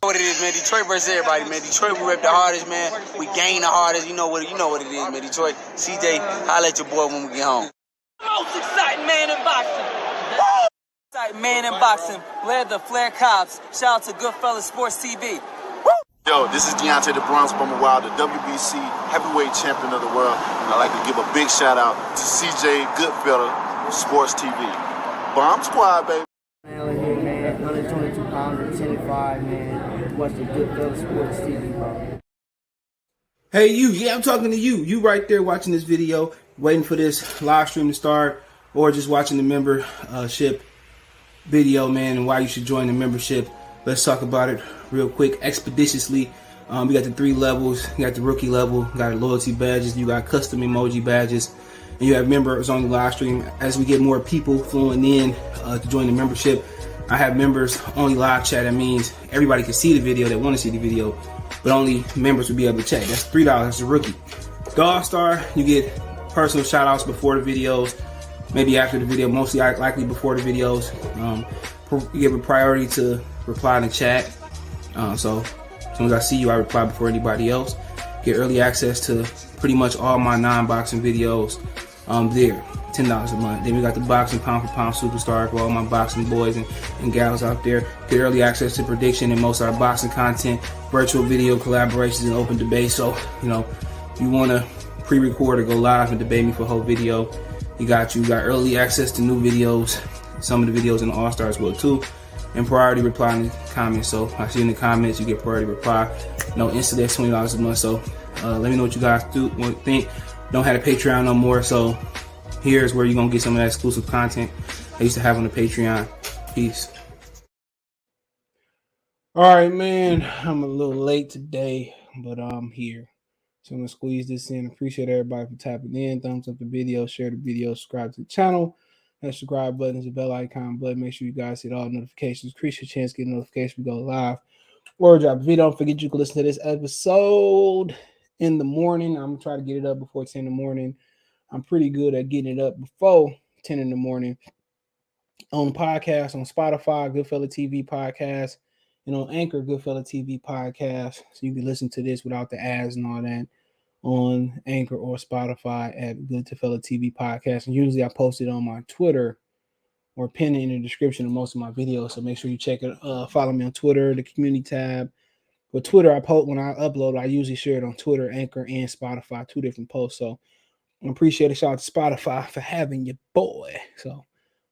What it is, man. Detroit versus everybody, man. Detroit, we rep the hardest, man. We gain the hardest. You know what it is, man. Detroit, CJ, holla at your boy when we get home. Most exciting man in boxing. Exciting man in boxing. Led the Flair Cops. Shout out to Goodfellas Sports TV. Yo, this is Deontay the Bronx Bummer Wild, the WBC heavyweight champion of the world. And I'd like to give a big shout out to CJ Goodfellas Sports TV. Bomb Squad, baby. Here, man, 122 pounds, 10 and 5, man. Watch the Goodfellas Sports TV, bro. Hey, you. Yeah, I'm talking to you. You right there watching this video, waiting for this live stream to start, or just watching the membership video, man, and why you should join the membership. Let's talk about it real quick, expeditiously. We got the 3 levels. You got the rookie level, you got loyalty badges, you got custom emoji badges, and you have members on the live stream. As we get more people flowing in to join the membership, I have members only live chat. That means everybody can see the video that want to see the video, but only members will be able to chat. That's $3. That's a rookie. The All-Star, you get personal shout outs before the videos, maybe after the video, mostly likely before the videos. You give a priority to reply in the chat. So as soon as I see you, I reply before anybody else. Get early access to pretty much all my non-boxing videos there. $10 a month. Then we got the boxing pound for pound superstar for all my boxing boys and gals out there. Get early access to prediction and most of our boxing content, virtual video collaborations, and open debate. So, you know, you want to pre-record or go live and debate me for a whole video, you got early access to new videos, some of the videos in the All-Star as well too, and priority reply in the comments. So I see in the comments, you get priority reply. No instant, that's $20 a month. So let me know what you guys think. Don't have a Patreon no more, so here's where you're gonna get some of that exclusive content I used to have on the Patreon. Peace. All right, man, I'm a little late today, but I'm here. So I'm gonna squeeze this in. Appreciate everybody for tapping in. Thumbs up the video, share the video, subscribe to the channel. That subscribe button is the bell icon button. Make sure you guys hit all notifications. Increase your chance to get a notification we go live or drop a video. Don't forget you can listen to this episode in the morning. I'm gonna try to get it up before 10 in the morning. I'm pretty good at getting it up before 10 in the morning on podcast, on Spotify, Goodfella TV podcast, and on Anchor, Goodfella TV podcast. So you can listen to this without the ads and all that on Anchor or Spotify at Goodfella TV podcast. And usually I post it on my Twitter or pin it in the description of most of my videos. So make sure you check it. Follow me on Twitter, the community tab. But Twitter, I post when I upload, I usually share it on Twitter, Anchor, and Spotify, 2 different posts. So I appreciate a shout out to Spotify for having your boy. So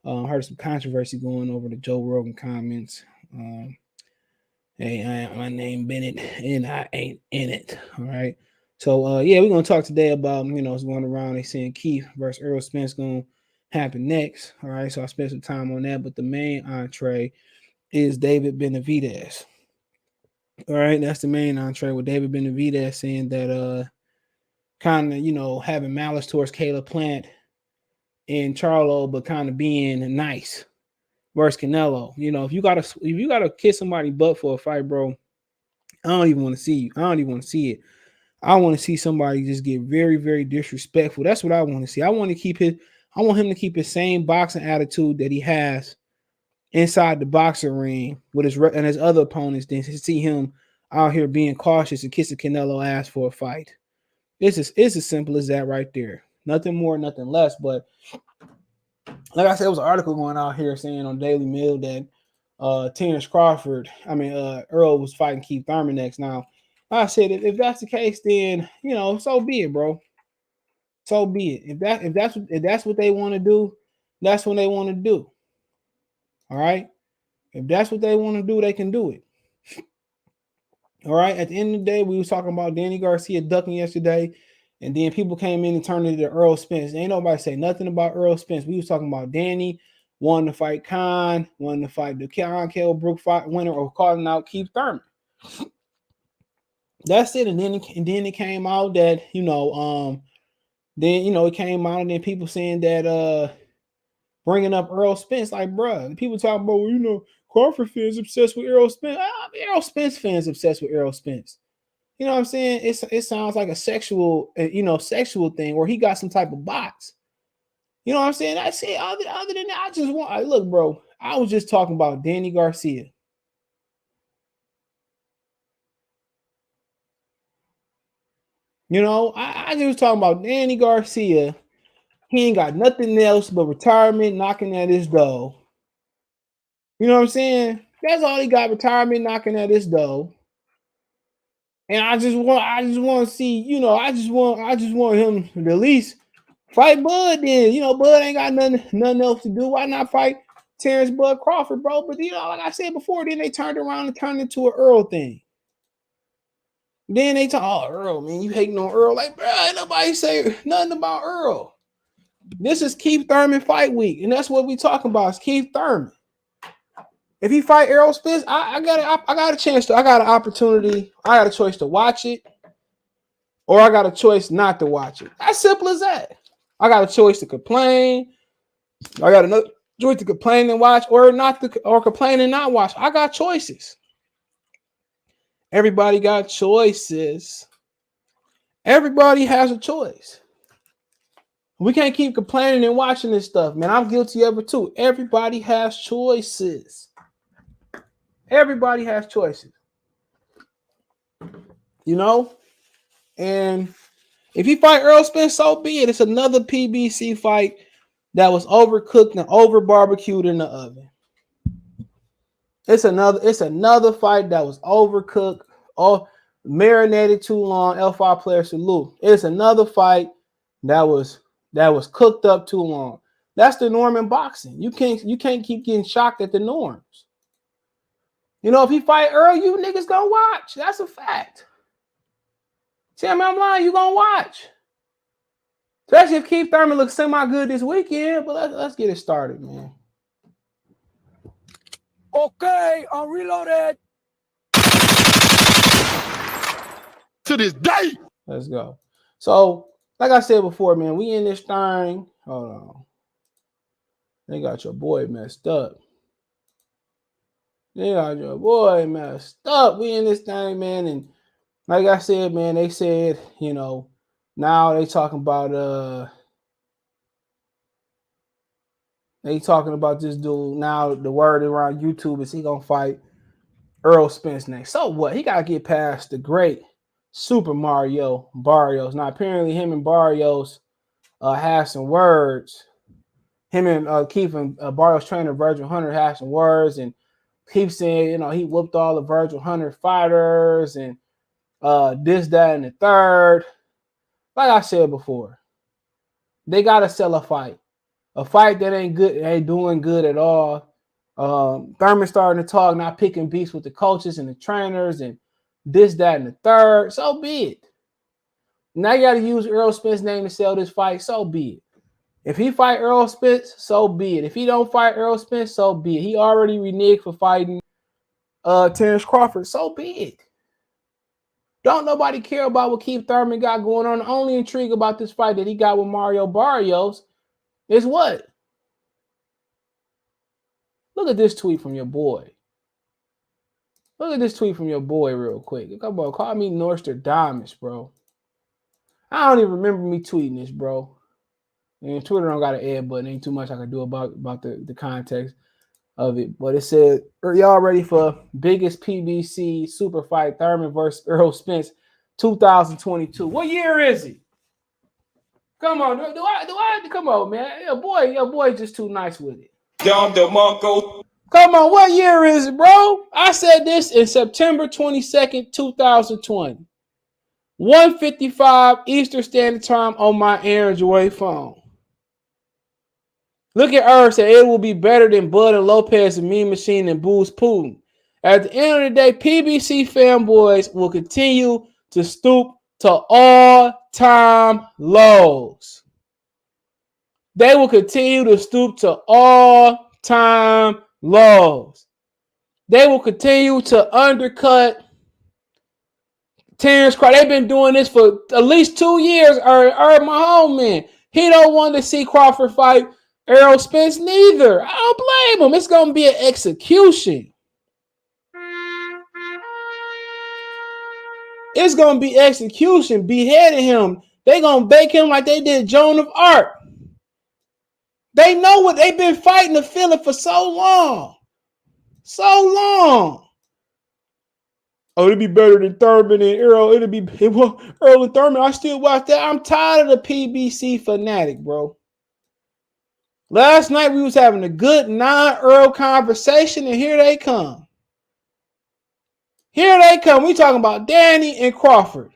I heard some controversy going over the Joe Rogan comments. Hey, my name Bennett, and I ain't in it. All right. So yeah, we're gonna talk today about what's going around. They saying Keith versus Errol Spence gonna happen next. All right. So I spent some time on that, but the main entree is David Benavidez. All right, that's the main entree with David Benavidez saying that kind of having malice towards Caleb Plant and Charlo, but kind of being nice versus Canelo. If you gotta kiss somebody's butt for a fight, bro, I don't even want to see you. I don't even want to see it. I want to see somebody just get very, very disrespectful. That's what I want to see. I want him to keep his same boxing attitude that he has inside the boxing ring with his other opponents than to see him out here being cautious and kissing Canelo ass for a fight. It's as simple as that right there. Nothing more, nothing less. But like I said, there was an article going out here saying on Daily Mail that Earl was fighting Keith Thurman next. Now, I said if that's the case, then so be it, bro. So be it. If that's what they want to do, that's what they want to do. All right. If that's what they want to do, they can do it. All right. At the end of the day, we was talking about Danny Garcia ducking yesterday, and then people came in and turned it to Errol Spence. Ain't nobody say nothing about Errol Spence. We was talking about Danny wanting to fight Khan, wanting to fight the Kell Brook fight winner, or calling out Keith Thurman. That's it. And then it came out that it came out, and then people saying that bringing up Errol Spence, like, bruh, people talking about, Crawford fans obsessed with Errol Spence. Errol Spence fans obsessed with Errol Spence. You know what I'm saying? It sounds like a sexual thing, or he got some type of box. You know what I'm saying? That's it. Other than that, look, bro, I was just talking about Danny Garcia. You know, I just was talking about Danny Garcia. He ain't got nothing else but retirement knocking at his door. You know what I'm saying? That's all he got, retirement knocking at his door. And I just want to see, you know, I just want him to at least fight Bud then. You know, Bud ain't got nothing else to do. Why not fight Terrence Bud Crawford, bro? But, you know, like I said before, then they turned around and turned into an Earl thing. Then they talk, oh, Earl, man, you hating on Earl. Like, bro, ain't nobody say nothing about Earl. This is Keith Thurman fight week, and that's what we talking about. Is Keith Thurman. If he fight Errol Spence, I got a chance to, I got an opportunity, I got a choice to watch it, or I got a choice not to watch it. As simple as that. I got a choice to complain. I got another choice to complain and watch, or not to, or complain and not watch. I got choices. Everybody got choices. Everybody has a choice. We can't keep complaining and watching this stuff, man. I'm guilty of it too. Everybody has choices. Everybody has choices. You know? And if you fight Errol Spence, so be it. It's another PBC fight that was overcooked and over barbecued in the oven. It's another fight that was overcooked, or marinated too long. L5 player salute. It's another fight that was cooked up too long. That's the norm in boxing. You can't keep getting shocked at the norms. You know, if he fight Earl, you niggas gonna watch. That's a fact. Tell me I'm lying, you gonna watch. Especially if Keith Thurman looks semi-good this weekend. But let's get it started, man. Okay, I'm reloaded. To this day. Let's go. So, like I said before, man, we in this thing. Hold on. They got your boy messed up. They got your boy messed up. We in this thing, man. And like I said, man, they said, you know, now they talking about this dude. Now the word around YouTube is he gonna fight Errol Spence next. So what? He gotta get past the great Super Mario Barrios. Now apparently him and Barrios had some words. Him and Keith and Barrios trainer Virgil Hunter had some words, and Keith saying, you know, he whooped all the Virgil Hunter fighters and this, that, and the third. Like I said before, they gotta sell a fight that ain't good, ain't doing good at all. Thurman starting to talk, not picking beats with the coaches and the trainers and this, that, and the third. So be it. Now you got to use Errol Spence's name to sell this fight. So be it. If he fight Errol Spence, so be it. If he don't fight Errol Spence, so be it. He already reneged for fighting Terrence Crawford. So be it. Don't nobody care about what Keith Thurman got going on. The only intrigue about this fight that he got with Mario Barrios is what? Look at this tweet from your boy. Look at this tweet from your boy real quick. Come on, call me Nostradamus, bro. I don't even remember me tweeting this, bro. And Twitter don't got an add button. Ain't too much I can do about the context of it. But it said, are y'all ready for biggest PBC super fight, Thurman versus Errol Spence 2022? What year is it? Come on, do I come on, man. Your boy just too nice with it. Dom DeMarco. Come on, what year is it, bro? I said this in September 22nd, 2020. 1:55 Eastern Standard Time on my Android phone. Look at Earth said it will be better than Bud and Lopez and Mean Machine and Booze Putin. At the end of the day, PBC fanboys will continue to stoop to all-time lows. They will continue to stoop to all-time lows. They will continue to undercut Terrence Crawford. They've been doing this for at least 2 years. Or my homie, he don't want to see Crawford fight Errol Spence neither. I don't blame him. It's going to be an execution. It's going to be execution. Beheading him. They going to bake him like they did Joan of Arc. They know what they've been fighting the feeling for so long. So long. Oh, it'd be better than Thurman and Errol. Errol and Thurman. I still watch that. I'm tired of the PBC fanatic, bro. Last night we was having a good non-Earl conversation, and here they come. Here they come. We talking about Danny and Crawford.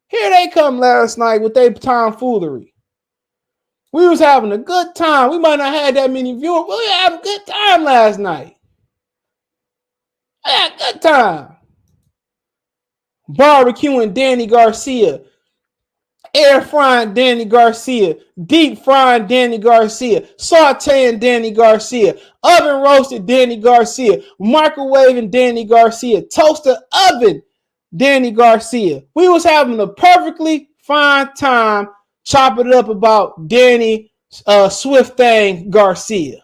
Here they come last night with their tomfoolery. We was having a good time. We might not have had that many viewers, but we had a good time last night. I had a good time. Barbecuing Danny Garcia. Air frying Danny Garcia, deep frying Danny Garcia, sauteing Danny Garcia, oven roasted Danny Garcia, microwaving Danny Garcia, toaster oven Danny Garcia. We was having a perfectly fine time chopping it up about Danny Swift Thing Garcia.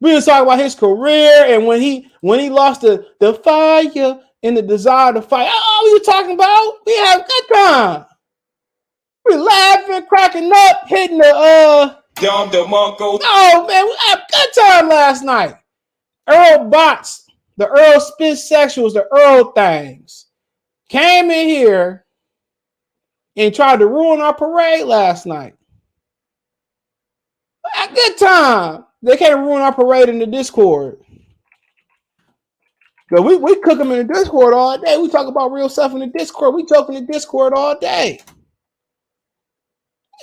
We was talking about his career and when he lost the fire and the desire to fight. Oh, we were talking about. We had a good time. We laughing, cracking up, hitting the Dom DeMarco. Oh man, we had a good time last night. Earl bots, the Errol Spence sexuals, the Earl things came in here and tried to ruin our parade last night. We had a good time. They can't ruin our parade in the Discord. Cause we cook them in the Discord all day. We talk about real stuff in the Discord. We joke in the Discord all day.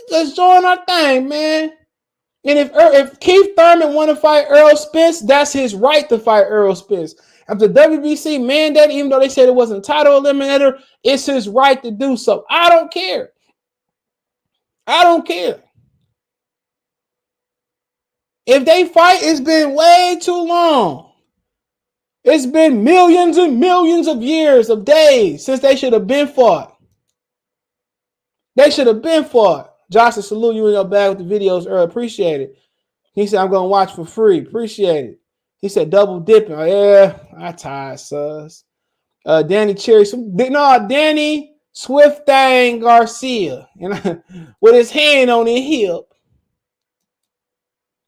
Let's join our thing, man. And if Keith Thurman want to fight Errol Spence, that's his right to fight Errol Spence. If the WBC mandated, even though they said it wasn't a title eliminator, it's his right to do so. I don't care. I don't care. If they fight, it's been way too long. It's been millions and millions of years of days since they should have been fought. They should have been fought. Josh, to salute you in your bag with the videos earlier. Appreciate it. He said, I'm going to watch for free. Appreciate it. He said, double dipping. Oh, yeah, I tired, sus. Danny Swift Thing Garcia. And with his hand on his hip.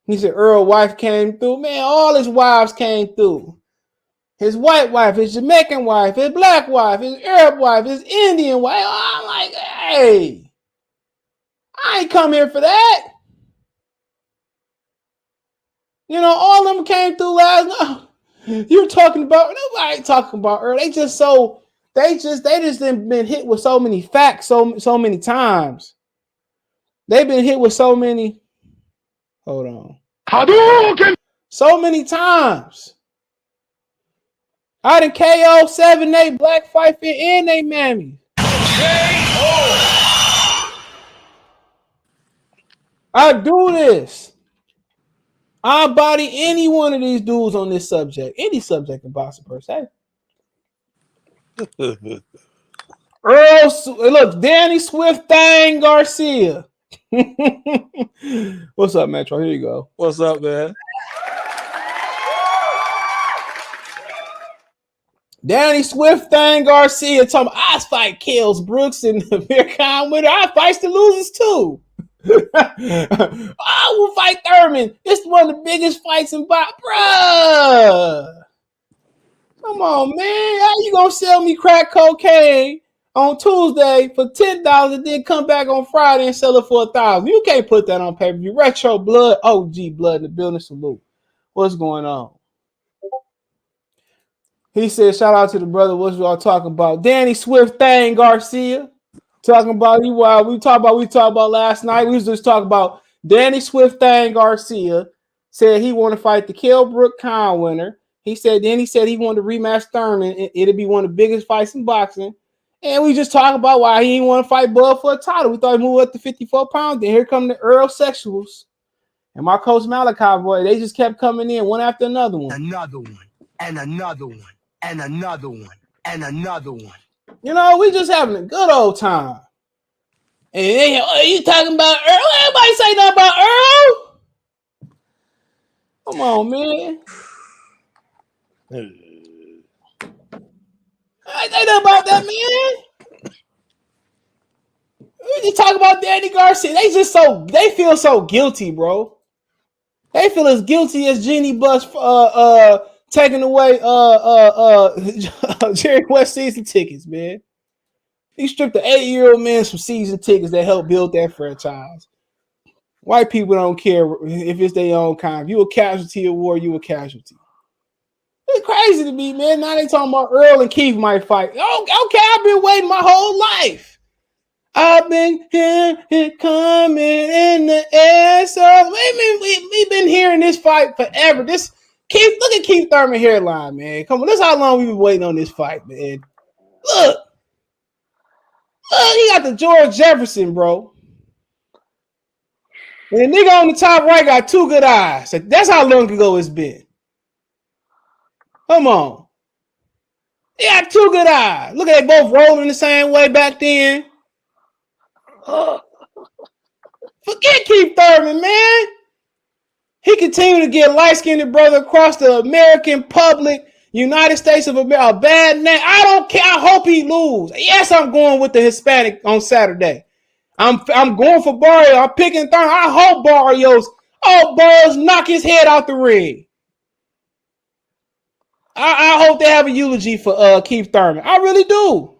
He said, Earl's wife came through. Man, all his wives came through. His white wife, his Jamaican wife, his black wife, his Arab wife, his Indian wife. I'm like, hey. I ain't come here for that. You know, all of them came through last night. You're talking about, nobody ain't talking about Earl. They just been hit with so many facts so many times. They've been hit with so many. Hold on. Hadouken! So many times. I done KO 7-8 Black Fight Fit and they mammy. I do this. I body any one of these dudes on this subject. Any subject in boxing per se. Look, Danny Swift Thing Garcia. What's up, Metro? Here you go. What's up, man? Danny Swift Thing Garcia talking about I fight Kell Brooks and the Beercon winner. I fight the losers too. I will fight Thurman. This is one of the biggest fights in boxing. Bruh. Come on, man. How you gonna sell me crack cocaine on Tuesday for $10 and then come back on Friday and sell it for $1,000? You can't put that on pay-per-view. Retro Blood, OG Blood in the building. Salute. What's going on? He said, shout out to the brother. What y'all talking about? Danny Swift Thing Garcia. Talking about you while we talked about last night. We was just talking about Danny Swift Thing Garcia said he want to fight the Kell Brook Khan winner. He said he wanted to rematch Thurman. It'd be one of the biggest fights in boxing. And we just talk about why he didn't want to fight Bud for a title. We thought he moved up to 54 pounds. Then here come the Earl sexuals. And my coach Malachi boy, they just kept coming in one after another one. Another one, and another one, and another one, and another one. You know, we just having a good old time. And they, you talking about Earl? Everybody say nothing about Earl. Come on, man. I say nothing about that, man. We just talk about Danny Garcia. They feel so guilty, bro. They feel as guilty as Jeannie Buss taking away Jerry West season tickets, man. He stripped the 8-year-old man from season tickets that helped build that franchise. White people don't care if it's their own kind. If you a casualty of war, you a casualty. It's crazy to me, man. Now they talking about Earl and Keith might fight. Oh, okay, I've been waiting my whole life. I've been here coming in the air. So we've been hearing this fight forever. Look at Keith Thurman hairline, man. Come on, this is how long we've been waiting on this fight, man. Look, he got the George Jefferson, bro. And the nigga on the top right got 2 good eyes. That's how long ago it's been. Come on. He got 2 good eyes. Look at they both rolling the same way back then. Forget Keith Thurman, man. He continued to get light-skinned brother across the American public, United States of America, a bad name. I don't care. I hope he lose. Yes, I'm going with the Hispanic on Saturday. I'm going for Barrios. I'm picking Thurman. I hope Barrios knock his head out the ring. I hope they have a eulogy for Keith Thurman. I really do.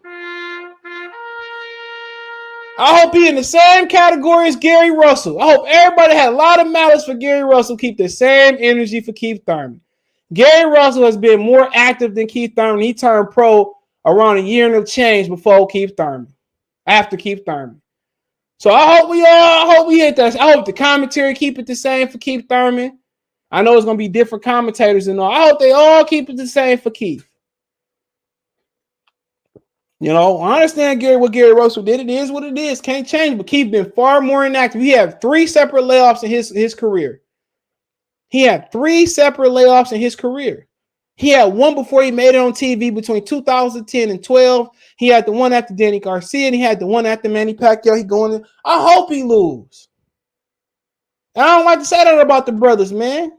I hope he in the same category as Gary Russell. I hope everybody had a lot of malice for Gary Russell. Keep the same energy for Keith Thurman. Gary Russell has been more active than Keith Thurman. He turned pro around a year and a change before Keith Thurman. After Keith Thurman. So I hope we hit that. I hope the commentary keep it the same for Keith Thurman. I know it's gonna be different commentators and all. I hope they all keep it the same for Keith. You know, I understand what Gary Russell did. It is what it is. Can't change. But Keith been far more inactive. He had 3 separate layoffs in his career. He had 3 separate layoffs in his career. He had one before he made it on TV between 2010 and 12. He had the one after Danny Garcia, and he had the one after Manny Pacquiao. I hope he lose. And I don't like to say that about the brothers, man.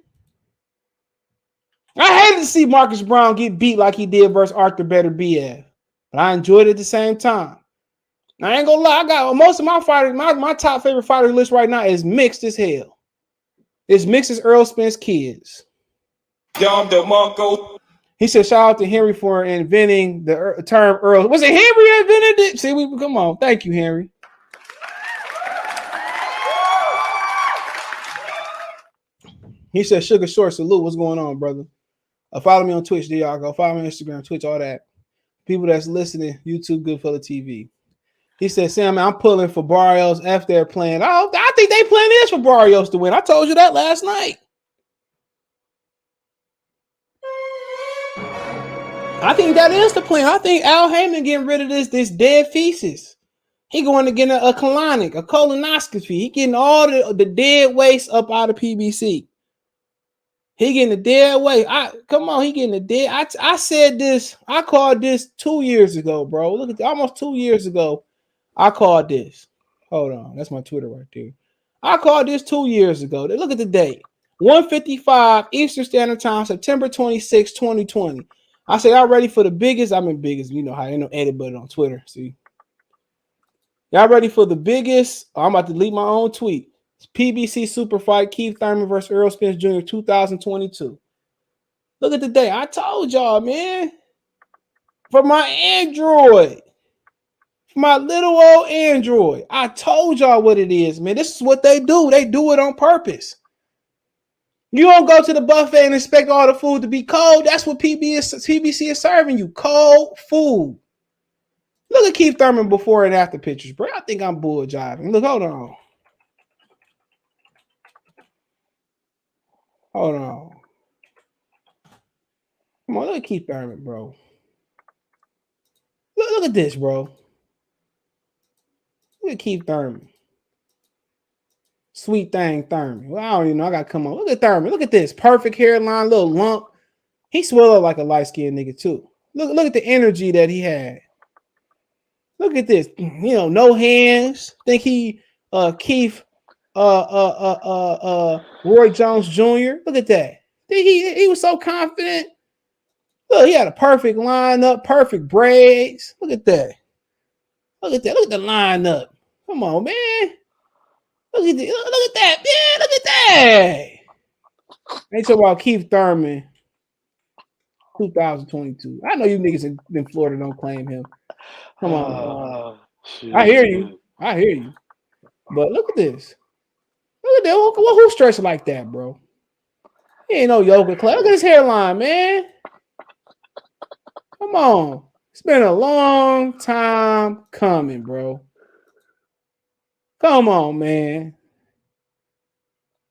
I hated to see Marcus Brown get beat like he did versus Arthur Better BF. But I enjoyed it at the same time. I ain't gonna lie, I got most of my fighters, my top favorite fighter list right now is mixed as hell. It's mixed as Errol Spence kids. He said, shout out to Henry for inventing the term Earl. Was it Henry that invented it? See, come on. Thank you, Henry. He said, Sugar Short, salute. What's going on, brother? Follow me on Twitch, there y'all go. Follow me on Instagram, Twitch, all that. People that's listening, YouTube, Goodfella TV. He said, Sam, I'm pulling for Barrios after they're playing. I think they plan is for Barrios to win. I told you that last night. I think that is the plan. I think Al Heyman getting rid of this dead feces. He going to get a colonic, a colonoscopy. He getting all the dead waste up out of PBC. He getting the dead waste. He getting the dead. I said this. I called this 2 years ago, bro. Look at almost 2 years ago. I called this. Hold on. That's my Twitter right there. I called this 2 years ago. Look at the date. 1:55 Eastern Standard Time, September 26, 2020. I said, y'all ready for the biggest? I mean, biggest. You know how ain't no edit button on Twitter. See, y'all ready for the biggest? I'm about to delete my own tweet. It's PBC Super Fight, Keith Thurman versus Errol Spence Jr. 2022. Look at the day. I told y'all, man. For my Android. For my little old Android. I told y'all what it is, man. This is what they do. They do it on purpose. You don't go to the buffet and expect all the food to be cold. That's what PBC is serving you. Cold food. Look at Keith Thurman before and after pictures, bro. I think I'm bull jiving. Look, hold on. Hold on. Come on, look at Keith Thurman, bro. Look at this, bro. Look at Keith Thurman. Sweet thing, Thurman. Well, I don't even know. I got to come on. Look at Thurman. Look at this. Perfect hairline, little lump. He swelled up like a light-skinned nigga, too. Look at the energy that he had. Look at this. You know, no hands. Think he Keith Roy Jones Jr. Look at that. He was so confident. Look, he had a perfect lineup, perfect braids. Look at that. Look at that. Look at the lineup. Come on, man. Look at that, man. Look at that. They talk about Keith Thurman 2022. I know you niggas in Florida don't claim him. Come on. Shit. I hear you. But look at this. Look at that. Who's stretching like that, bro? He ain't no yoga class. Look at his hairline, man. Come on. It's been a long time coming, bro. Come on, man.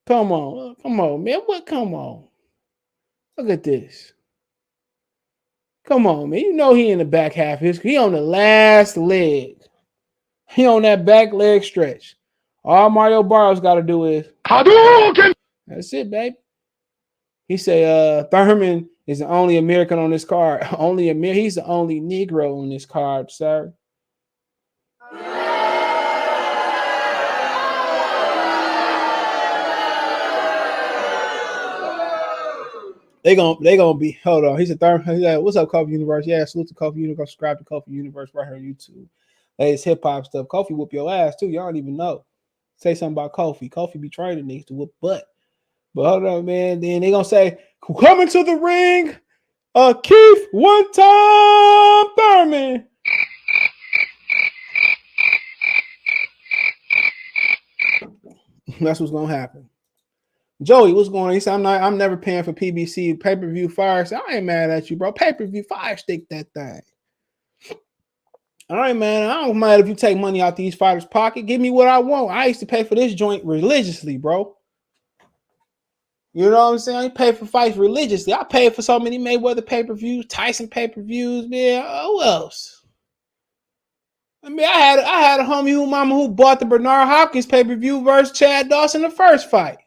Come on, man. Come on. Look at this. Come on, man. You know he in the back half. He on the last leg. He on that back leg stretch. All Mario Barrios got to do is Hadouken. That's it, baby. He say Thurman is the only American on this card. He's the only Negro on this card, sir. They gonna be, hold on. He said Thurman. He's like, what's up, Coffee Universe? Yeah, salute to Coffee Universe. Subscribe to Coffee Universe right here on YouTube. Hey, it's hip hop stuff. Kofi whoop your ass too. Y'all don't even know. Say something about Kofi. Kofi be training niggas to whoop butt. But hold on, man. Then they gonna say, coming to the ring, Keith one time Thurman. That's what's gonna happen. Joey, what's going on? He said, I'm never paying for PBC pay-per-view fire. So I ain't mad at you, bro. Pay-per-view fire stick that thing. All right, man. I don't mind if you take money out these fighters' pocket. Give me what I want. I used to pay for this joint religiously, bro. You know what I'm saying? I pay for fights religiously. I paid for so many Mayweather pay-per-views, Tyson pay-per-views, man. Who else? I mean, I had a homie who bought the Bernard Hopkins pay-per-view versus Chad Dawson the first fight.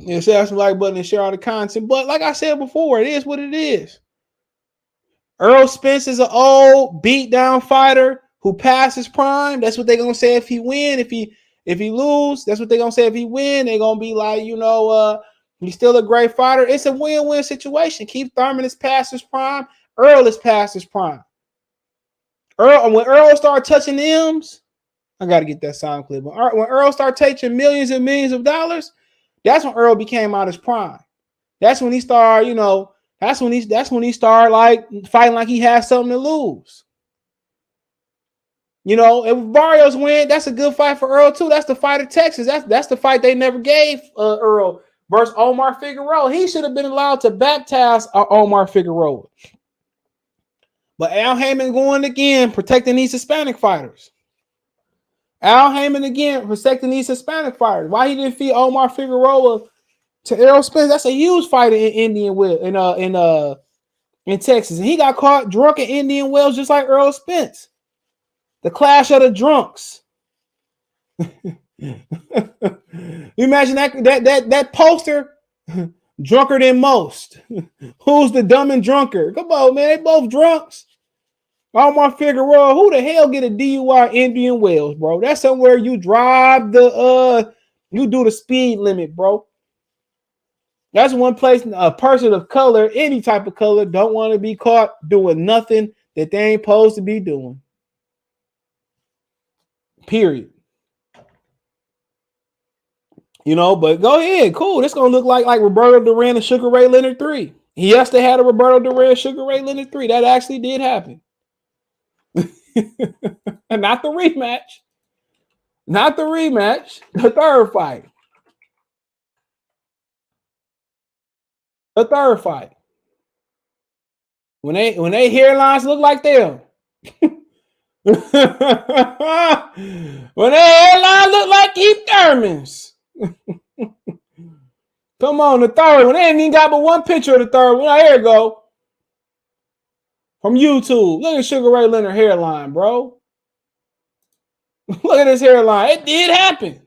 Yeah, share some like button and share all the content. But like I said before, it is what it is. Errol Spence is an old beat down fighter who passed his prime. That's what they're gonna say if he win. If he lose, that's what they're gonna say if he win. They're gonna be like, he's still a great fighter. It's a win-win situation. Keith Thurman is past his prime. Errol is past his prime. When Errol started touching M's, I gotta get that sound clip. When Errol started taking millions and millions of dollars, that's when Errol became out his prime. That's when he started, that's when he started like fighting like he had something to lose. If Barrios win, that's a good fight for Errol too. That's the fight of Texas. That's the fight they never gave Errol versus Omar Figueroa. He should have been allowed to baptize Omar Figueroa. But Al Heyman going again, protecting these Hispanic fighters. Al Heyman again, protecting these Hispanic fighters. Why he didn't feed Omar Figueroa to Errol Spence? That's a huge fight in Indian Wells, in Texas. And he got caught drunk in Indian Wells just like Errol Spence. The clash of the drunks. You imagine that poster? Drunker than most. Who's the dumb and drunker? Come on, man. They both drunks. Omar Figueroa, who the hell get a DUI in Indian Wells, bro? That's somewhere you drive you do the speed limit, bro. That's one place a person of color, any type of color, don't want to be caught doing nothing that they ain't supposed to be doing. Period. But go ahead. Cool. This going to look like Roberto Duran and Sugar Ray Leonard 3. Yes, they had a Roberto Duran Sugar Ray Leonard 3. That actually did happen. And not the rematch. Not the rematch. The third fight. The third fight. When they hairlines look like them. When their hairline look like Keith Thurman's. Come on, the third one. They ain't even got but one picture of the third one. Here you go. From YouTube. Look at Sugar Ray Leonard hairline, bro. Look at his hairline. It did happen.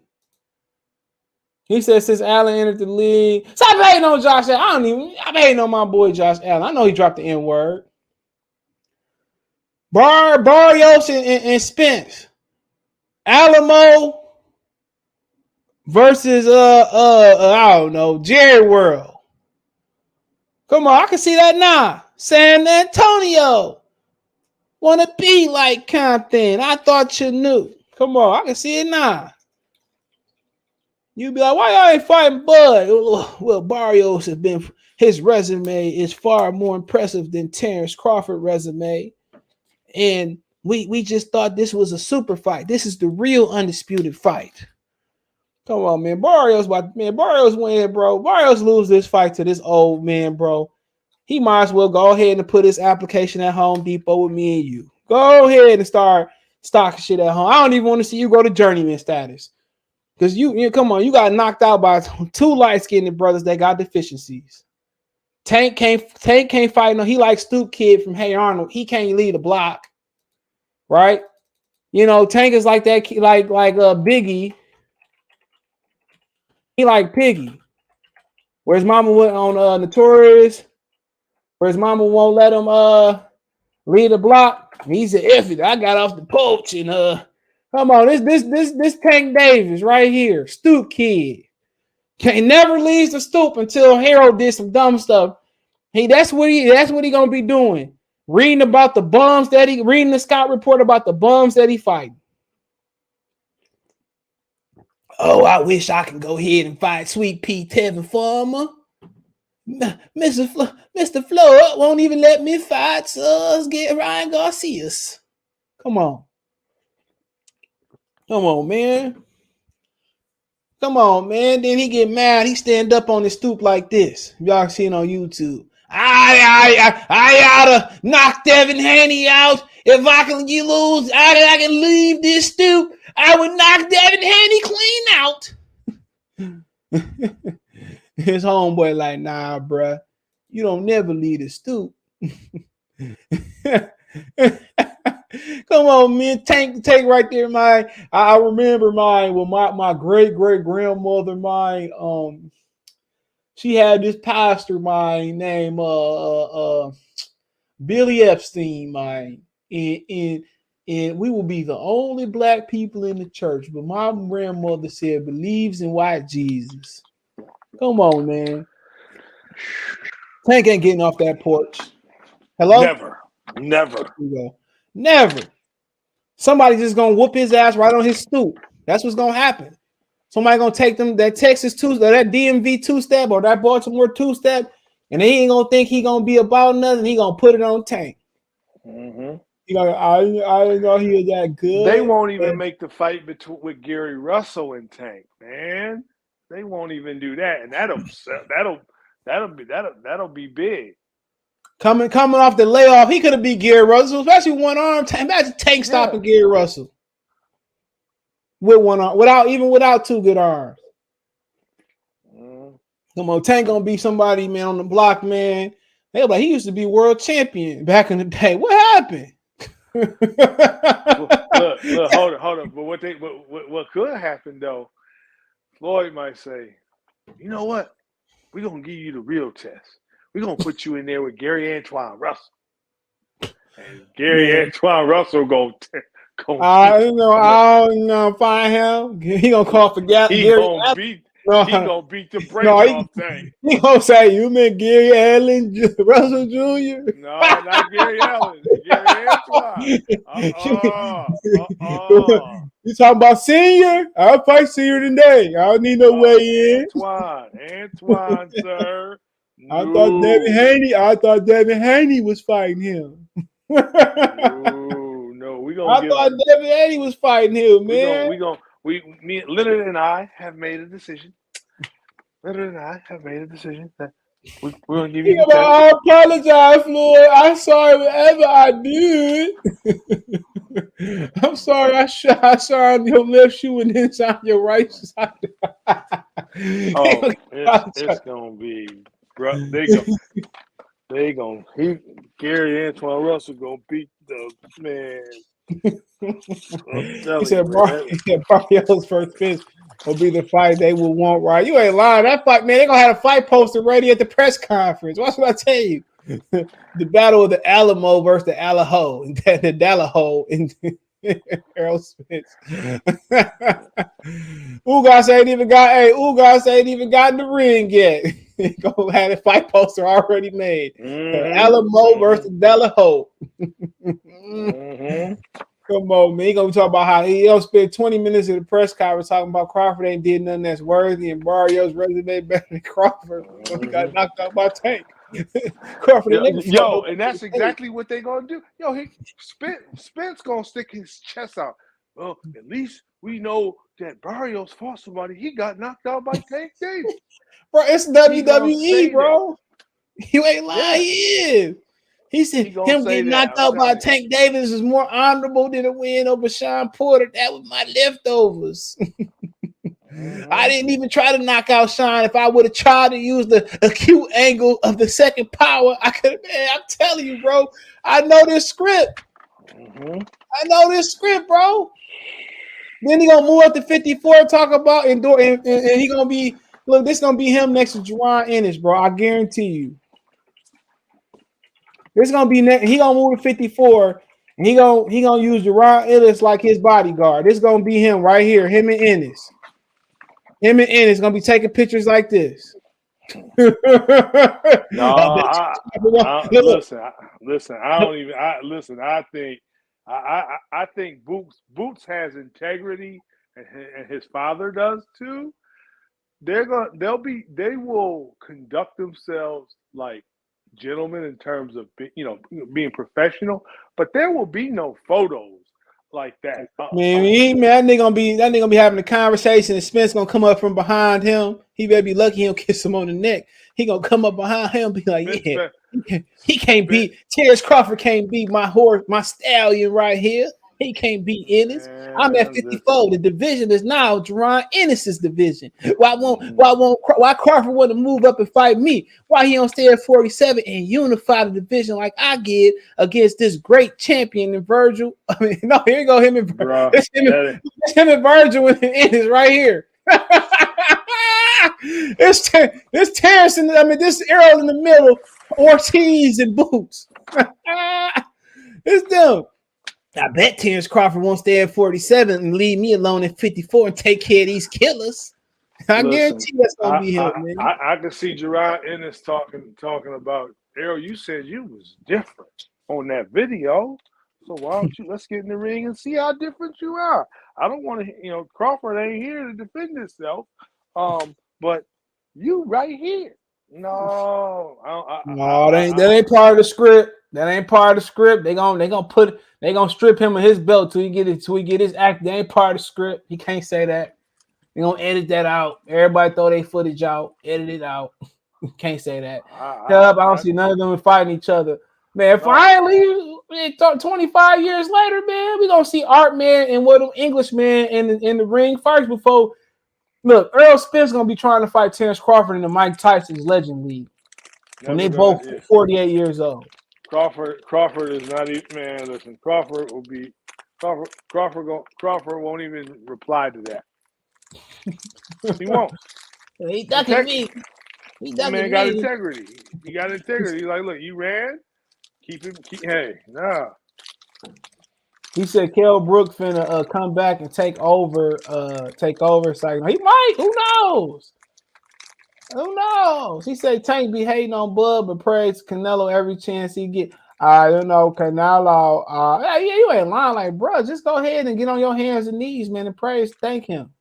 He said since Allen entered the league. Stop hating on Josh Allen. I'm hating on my boy Josh Allen. I know he dropped the N-word. Barrios and Spence. Alamo versus I don't know, Jerry World. Come on, I can see that now. San Antonio. Wanna be like Compton. I thought you knew. Come on, I can see it now. You be like, why y'all ain't fighting Bud? Well, Barrios has been his resume is far more impressive than Terrence Crawford's resume. And we just thought this was a super fight. This is the real undisputed fight. Come on, man. Barrios win, bro. Barrios lose this fight to this old man, bro. He might as well go ahead and put his application at Home Depot with me and you. Go ahead and start stocking shit at home. I don't even want to see you go to journeyman status. Because you come on, you got knocked out by two light-skinned brothers that got deficiencies. Tank can't fight no. He like Stoop Kid from Hey Arnold. He can't lead a block, right? You know, Tank is like that, like Biggie. He like Piggy. Where his mama went on Notorious, where his mama won't let him lead a block. He said, "If it, I got off the porch and come on, this Tank Davis right here, Stoop Kid. He never leaves the stoop until Harold did some dumb stuff. That's what he gonna be doing. Reading the Scott report about the bums that he fighting. Oh, I wish I could go ahead and fight Sweet Pea Tevin Farmer. Mr. Floyd won't even let me fight, so let's get Ryan Garcia's. Come on, man. Come on, man. Then he get mad. He stand up on his stoop like this. Y'all seen on YouTube. I oughta knock Devin Haney out. If you lose, I can leave this stoop. I would knock Devin Haney clean out. His homeboy like, nah, bruh. You don't never leave the stoop. Come on, man. Tank right there, man. I remember my great grandmother, she had this pastor, named Billy Epstein, and we will be the only black people in the church. But my grandmother said believes in white Jesus. Come on, man. Tank ain't getting off that porch. Hello? Never. Somebody just gonna whoop his ass right on his stoop. That's what's gonna happen. Somebody gonna take them that Texas two-step, that DMV two-step, or that Baltimore two-step, and he ain't gonna think he gonna be about nothing. He gonna put it on Tank. Mm-hmm. You know, I didn't know he was that good. They won't even make the fight with Gary Russell and Tank, man. They won't even do that, and that'll be big. Coming off the layoff, he could have beat Gary Russell, especially one arm. Imagine Tank stopping Gary Russell with one arm, without two good arms. Come on, Tank gonna be somebody, man, on the block, man. They like, he used to be world champion back in the day. What happened? Look, hold on. But what could happen though? Floyd might say, "You know what? We're gonna give you the real test. We're going to put you in there with Gary Antoine Russell." And Gary Antoine Russell I don't know, find him. He going to call for Gary. He going to beat the brakes off Tank. He going to say, "You mean Gary Allen Russell Jr.? No, not Gary Allen. Gary Antoine. You talking about senior? I'll fight senior today. I don't need no weigh-in. Antoine, sir. I thought Devin Haney was fighting him. No, I thought Devin Haney was fighting him, man. Leonard and I have made a decision. That we're gonna give you. I apologize, Floyd. I'm sorry, whatever I did. I'm sorry. I shot on your left shoe and inside your right side. It's gonna be. Bro, Gary Antoine Russell gonna beat the man. He said Barrios first pitch will be the fight they will want, right? You ain't lying. That fight, man, they gonna have a fight poster ready at the press conference. What's what I tell you? The battle of the Alamo versus the Alaho, the Dallaho, and Errol Spence. Ugas ain't even got in the ring yet. Gonna have a fight poster already made. Alamo versus Dallaho. Come Come on, man. He gonna talk about how he don't spend 20 minutes in the press conference talking about Crawford ain't did nothing that's worthy and Barrios resume better than Crawford. So he got knocked out by Tank. Crawford ain't never fought and that's exactly what they gonna do. Spence gonna stick his chest out. Well, at least we know that Barrios fought somebody. He got knocked out by Tank Davis. Bro, it's WWE, bro. You ain't lying. Yeah. He is. He said him getting knocked out by Tank Davis is more honorable than a win over Sean Porter. That was my leftovers. I didn't even try to knock out Sean. If I would have tried to use the acute angle of the second power, I could have been. I'm telling you, bro. I know this script. I know this script, bro. Then he gonna move up to 54, talk about and he gonna be this gonna be him next to Jerron Ennis, bro. I guarantee you. This gonna be he gonna move to 54. And he gonna use Jerron Ennis like his bodyguard. This gonna be him right here. Him and Ennis. Him and Ennis gonna be taking pictures like this. Listen. I think Boots has integrity, and his father does too. They will conduct themselves like gentlemen in terms of being professional, but there will be no photos like that. That nigga gonna be having a conversation, and Spence gonna come up from behind him. He better be lucky he don't kiss him on the neck. He gonna come up behind him and be like, he can't beat Terrence Crawford, can't beat my horse, my stallion right here. He can't beat Ennis. I'm at 54. The division is now Jerron Ennis's division. Why Crawford want to move up and fight me? Why he don't stay at 47 and unify the division like I did against this great champion in Virgil? I mean, no, here you go, him and Virgil. It's him and Virgil with Ennis right here. It's Terrence this Errol in the middle, Ortiz and Boots. It's them. I bet Terrence Crawford won't stay at 47 and leave me alone at 54 and take care of these killers. Guarantee that's gonna be him, man. I can see Jerron Ennis talking about Errol. You said you was different on that video, so why don't you let's get in the ring and see how different you are. I don't want to, Crawford ain't here to defend himself, but you right here. No, that ain't part of the script. That ain't part of the script. They gonna strip him of his belt till he get his act. They ain't part of the script. He can't say that. They gonna edit that out. Everybody throw their footage out, edit it out. Can't say that. I don't see none of them fighting each other. Man, finally, 25 years later, man, we gonna see Art Man and what Englishman in the ring first before. Look, Errol Spence gonna be trying to fight Terrence Crawford in the Mike Tyson's Legend League when they both 48 years old. Crawford is not even, man. Listen, Crawford won't even reply to that. He won't. He ducking me. Man got integrity. He got integrity. He's like, look, you ran. Hey, nah. He said Kell Brook finna come back and take over. It's like he might. Who knows? Who knows? He said Tank be hating on Bud, but praise Canelo every chance he get. Canelo. You ain't lying, like, bro. Just go ahead and get on your hands and knees, man, and thank him.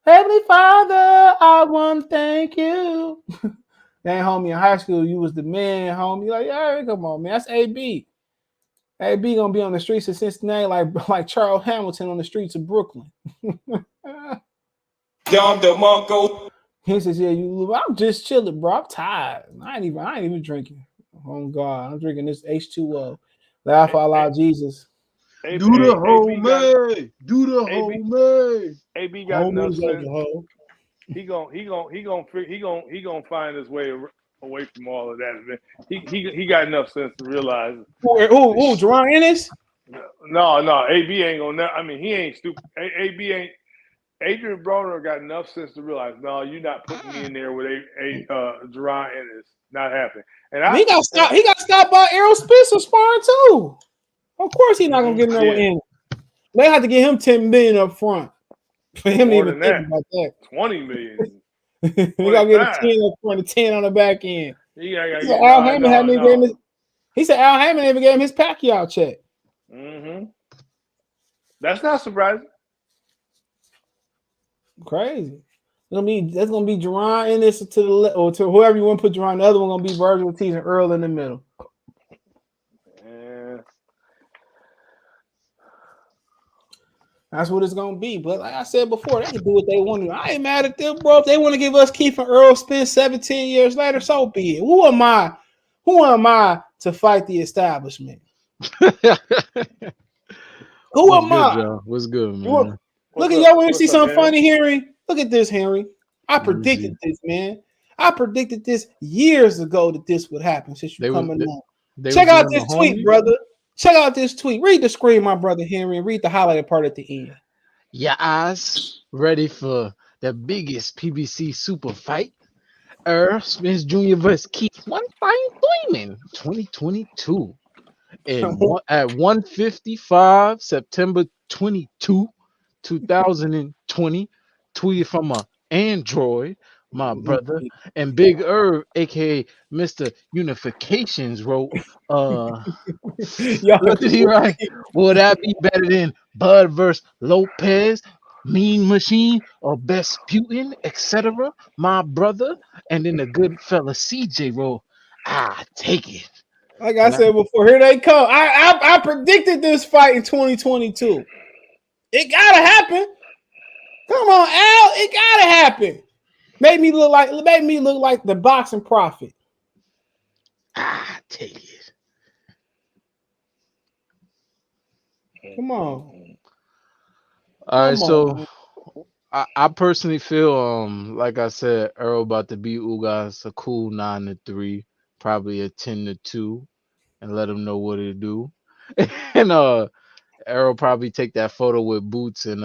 Heavenly Father, I want to thank you. Dang, homie, in high school, you was the man, homie. Like, yeah, come on, man. That's AB. AB gonna be on the streets of Cincinnati like Charles Hamilton on the streets of Brooklyn. He says, "Yeah, I'm just chilling, bro. I'm tired. I ain't even drinking. Oh God, I'm drinking this H2O. Laugh out loud, Jesus. Do the homie. Do the homie. AB got enough sense. He gonna find his way away from all of that. He got enough sense to realize. Who? Jerron Ennis? No. AB ain't gonna. I mean, he ain't stupid. AB ain't. Adrian Broner got enough sense to realize, no, you're not putting me in there with Jerron Ennis. Not happening. And he got stopped by Errol Spence sparring too. Of course, he's not gonna get in there with Ennis. They have to give him $10 million up front for him to even think about that. $20 million. We gotta get a 10 up front, a 10 on the back end. He said Al Heyman even gave him his Pacquiao check. Mm-hmm. That's not surprising. Crazy. That's gonna be Jerron in this to the left, or to whoever you want to put Jerron. The other one gonna be Virgil Ortiz and Earl in the middle. Yeah. That's what it's gonna be. But like I said before, they can do what they want to. I ain't mad at them, bro. If they want to give us Keith and Errol Spence 17 years later, so be it. Who am I? Who am I to fight the establishment? Who What's am good, I? Joe? What's good, man? Look What's at up? y'all. Want to What's see up, something Henry? funny, Henry? Look at this, Henry. I Let me predicted see. this, man. I predicted this years ago that this would happen. Since you They was coming on, they check was out doing this the tweet, homie. brother. Check out this tweet. Read the screen, my brother Henry, and read the highlighted part at the end. Your eyes ready for the biggest PBC super fight? Errol Spence Jr. versus Keith One Fine Diamond 2022 at 1:55 September 22, 2020. Tweeted from a Android, my brother, and Big Irv, aka Mr. Unifications, wrote, Y'all what did he write? Will that be better than Bud versus Lopez, Mean Machine, or Best Putin, etc.? My brother, and then the good fella CJ wrote, take it. Like I And I, said before, here they come. I predicted this fight in 2022. It gotta happen. Come on, Al. It gotta happen. Made me look like the boxing prophet. take it. Come on. All right, Come so on. I personally feel like I said, Earl about to beat Ugas a cool 9-3, probably a 10-2, and let him know what to do. And Errol probably take that photo with Boots and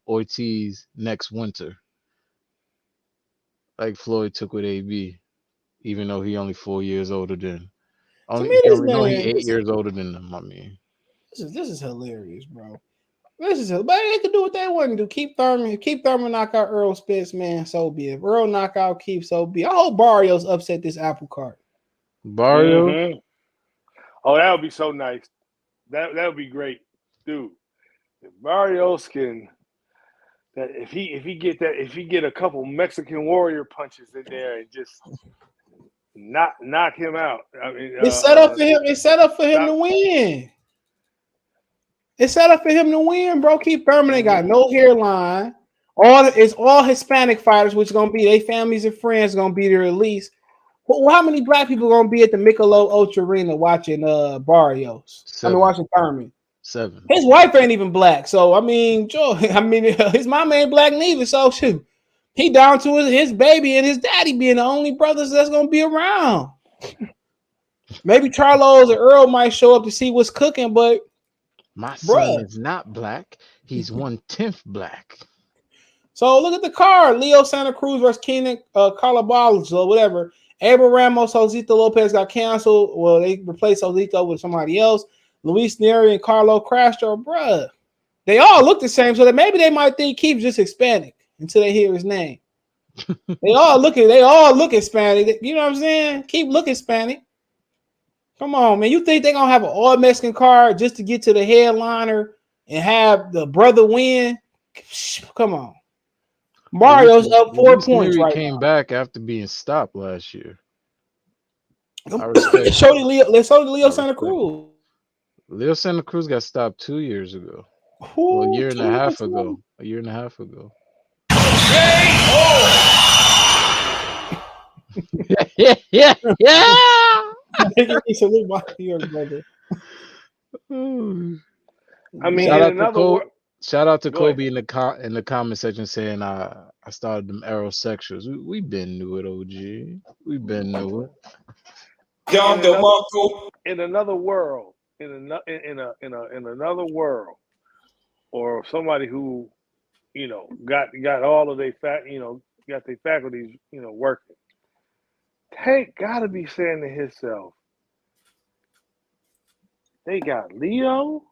Ortiz next winter, like Floyd took with AB, even though he only 4 years older than To only me, he this only know he man, 8 years older than them. I mean, this is hilarious, bro. But they can do what they want to do. Keith Thurman knock out Errol Spence, man. So be it. If Earl knock out Keith, so be it. I hope Barrios upset this apple cart. Barrios. Mm-hmm. Oh, that would be so nice. That would be great, dude. If Barrios can, that if he get a couple Mexican warrior punches in there and just knock him out. I mean, It's set up for him. It's set up for him to win. It's set up for him to win, bro. Keith Thurman ain't got no hairline. It's all Hispanic fighters, which is gonna be their families and friends gonna be there at least. Well, how many black people gonna be at the Michelob Ultra Arena watching Barrios? 7. Watching Thurman. 7. His wife ain't even black, so I mean, Joe. His mama ain't black neither. So shoot, he down to his baby and his daddy being the only brothers that's gonna be around. Maybe Charlo's or Earl might show up to see what's cooking, but My son bruh. is not black. He's 1/10 black. So look at the card: Leo Santa Cruz versus Keenan Calabalos or whatever. Abel Ramos, Josito Lopez got canceled. Well, they replaced Josito with somebody else. Luis Neri and Carlo Castro, bruh. They all look the same, so that maybe they might think Keith's just Hispanic until they hear his name. They all look Hispanic. You know what I'm saying? Keith look Hispanic. Come on, man. You think they're gonna have an all Mexican card just to get to the headliner and have the brother win? Come on. Mario's up 4 points Neri right came back after being stopped last year. now. I respect. Showed Leo I Santa respect. Cruz. Leo Santa Cruz got stopped 2 years ago. Ooh, Well, a year and a half 2021. ago. A year and a half ago. yeah. Salute my brother. I mean, Shout in out to another Kobe. word, Shout out to go Kobe ahead. in the comment section saying I started them aerosexuals. We been knew it, OG. We been knew it. In another world, in another world, or somebody who got all of their got their faculties working. Tank gotta be saying to himself, they got Leo,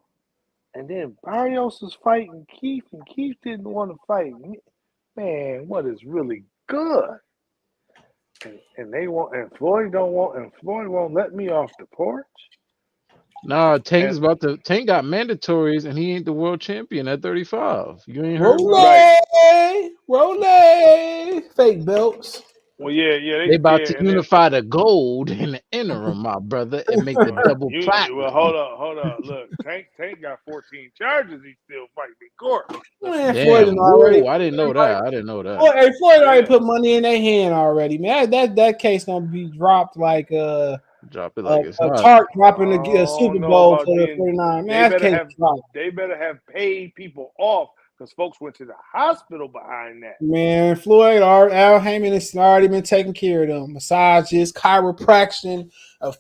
and then Barrios is fighting Keith, and Keith didn't want to fight. Man, what is really good? And they want, and Floyd don't want, and Floyd won't let me off the porch. Nah, And Tank got mandatories and he ain't the world champion at 35. You ain't heard about right. Rolay, fake belts. Well, yeah, They about to and then unify the gold in the interim, my brother, and make the double well, platinum. hold up. Look, Tank got 14 charges. He's still fighting in court. Man, Floyd Damn, done already. whoa, I didn't know that. I didn't know that. Floyd already Yeah. put money in their hand already, man. That case gonna be dropped like Drop it like it's a hot. tart dropping I a don't Super know Bowl about for the being. 49. They Man, that better case have. dropped. They better have paid people off because folks went to the hospital behind that. Man, Floyd, Al Heyman has already been taking care of them. Massages, chiropraction,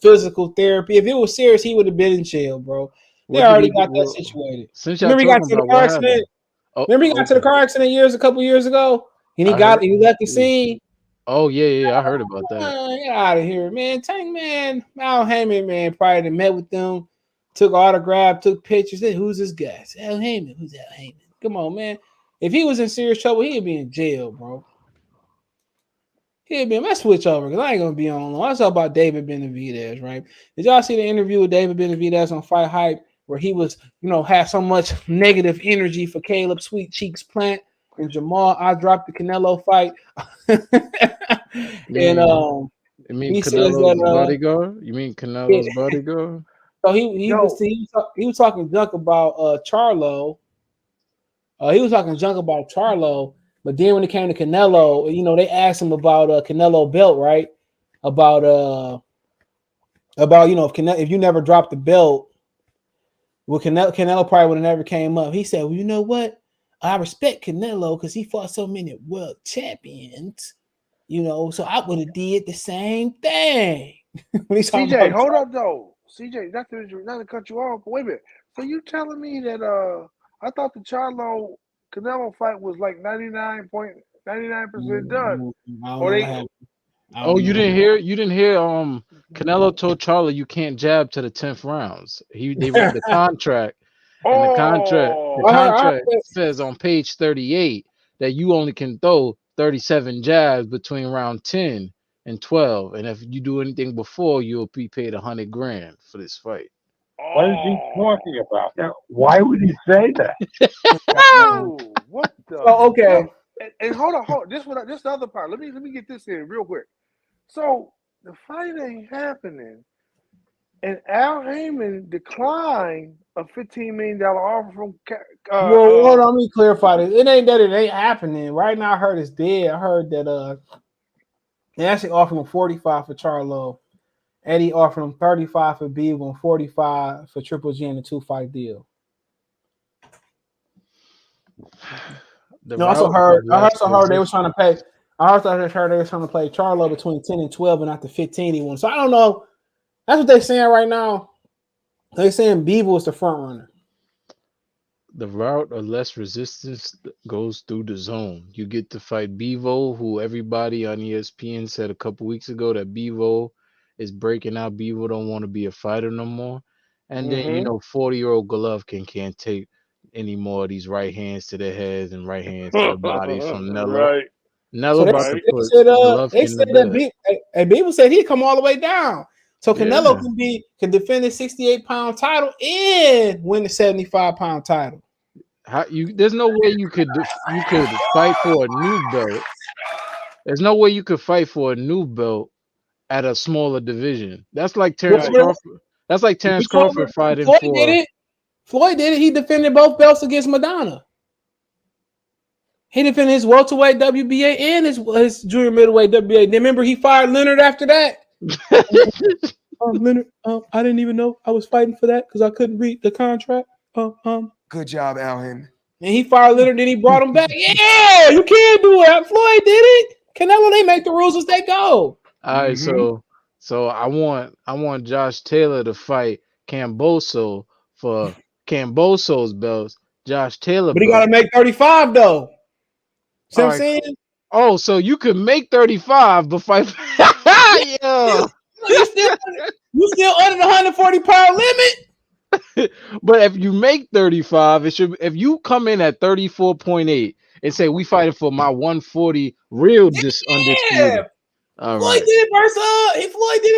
physical therapy. If it was serious, he would have been in jail, bro. They What did already he got that do? situated. Since y'all Remember he got talking to the about car what happened? accident? Oh, Remember he got to the okay. car accident a couple years ago? And he left the scene. Oh yeah, I heard about that. Get out of here, man. Tank, man. Al Heyman, man, probably done met with them, took autograph, took pictures. Hey, who's this guy? It's Al Heyman. Who's Al Heyman? Come on, man. If he was in serious trouble, he'd be in jail, bro. He'd be. Let's switch over because I ain't gonna be on long. Let's talk about David Benavidez, right? Did y'all see the interview with David Benavidez on Fight Hype where he was, had so much negative energy for Caleb Sweet Cheeks Plant and Jamal? I dropped the Canelo fight, and You mean he says Canelo's that bodyguard? You mean Canelo's bodyguard? so he was talking junk about Charlo. He was talking junk about Charlo, but then when it came to Canelo, they asked him about Canelo belt, right? About if you never dropped the belt, well, Canelo probably would have never came up. He said, well, you know what? I respect Canelo because he fought so many world champions, so I would have did the same thing. When he's talking CJ, about hold up though. CJ, not to cut you off, but wait a minute. So you telling me that I thought the Charlo Canelo fight was like 99.99% done. Or they Oh, you didn't hear? You didn't hear? Canelo told Charlo you can't jab to the 10th rounds. They read the contract, and the contract says on page 38 that you only can throw 37 jabs between round 10 and 12, and if you do anything before, you'll be paid $100,000 for this fight. What is he talking about? Why would he say that? What the? Oh, okay. And hold on. This the other part. Let me get this in real quick. So the fight ain't happening, and Al Heyman declined a $15 million offer from. Well, hold on, let me clarify this. It ain't that it ain't happening. Right now, I heard it's dead. I heard that they actually offered him 45 for Charlo. Eddie offered him 35 for Beaver and 45 for Triple G in a 2-fight deal. I also heard they were trying to pay. I also heard they were trying to play Charlo between 10 and 12 and not the 15 he won. So I don't know. That's what they're saying right now. They're saying Beaver was the front runner. The route of less resistance goes through the zone. You get to fight Bevo, who everybody on ESPN said a couple weeks ago that Bevo is breaking out. Bevo don't want to be a fighter no more. And then 40-year-old Golovkin can't take any more of these right hands to their heads and right hands to their bodies from Nello. Right. Nello about to put Golovkin they said that Beaver said he'd come all the way down. So Canelo can defend his 68-pound title and win the 75-pound title. There's no way you could fight for a new belt. There's no way you could fight for a new belt at a smaller division. That's like Terrence Crawford. That's like Terrence Crawford fighting Floyd did it. Floyd did it. He defended both belts against Madonna. He defended his welterweight WBA and his junior middleweight WBA. Remember, he fired Leonard after that. Leonard, I didn't even know I was fighting for that because I couldn't read the contract. Good job, Al Heyman. And he fired Leonard, then he brought him back. Yeah, you can't do it. Floyd did it. Canelo, they make the rules as they go. All right, so I want Josh Taylor to fight Camboso for Camboso's belts. Josh Taylor, but he got to make 35 though. See what I'm saying? Oh, so you could make 35, but fight. Yeah. You still under the 140-pound limit. But if you make 35, if you come in at 34.8 and say we fighting for my 140 undisputed. All Floyd right. did it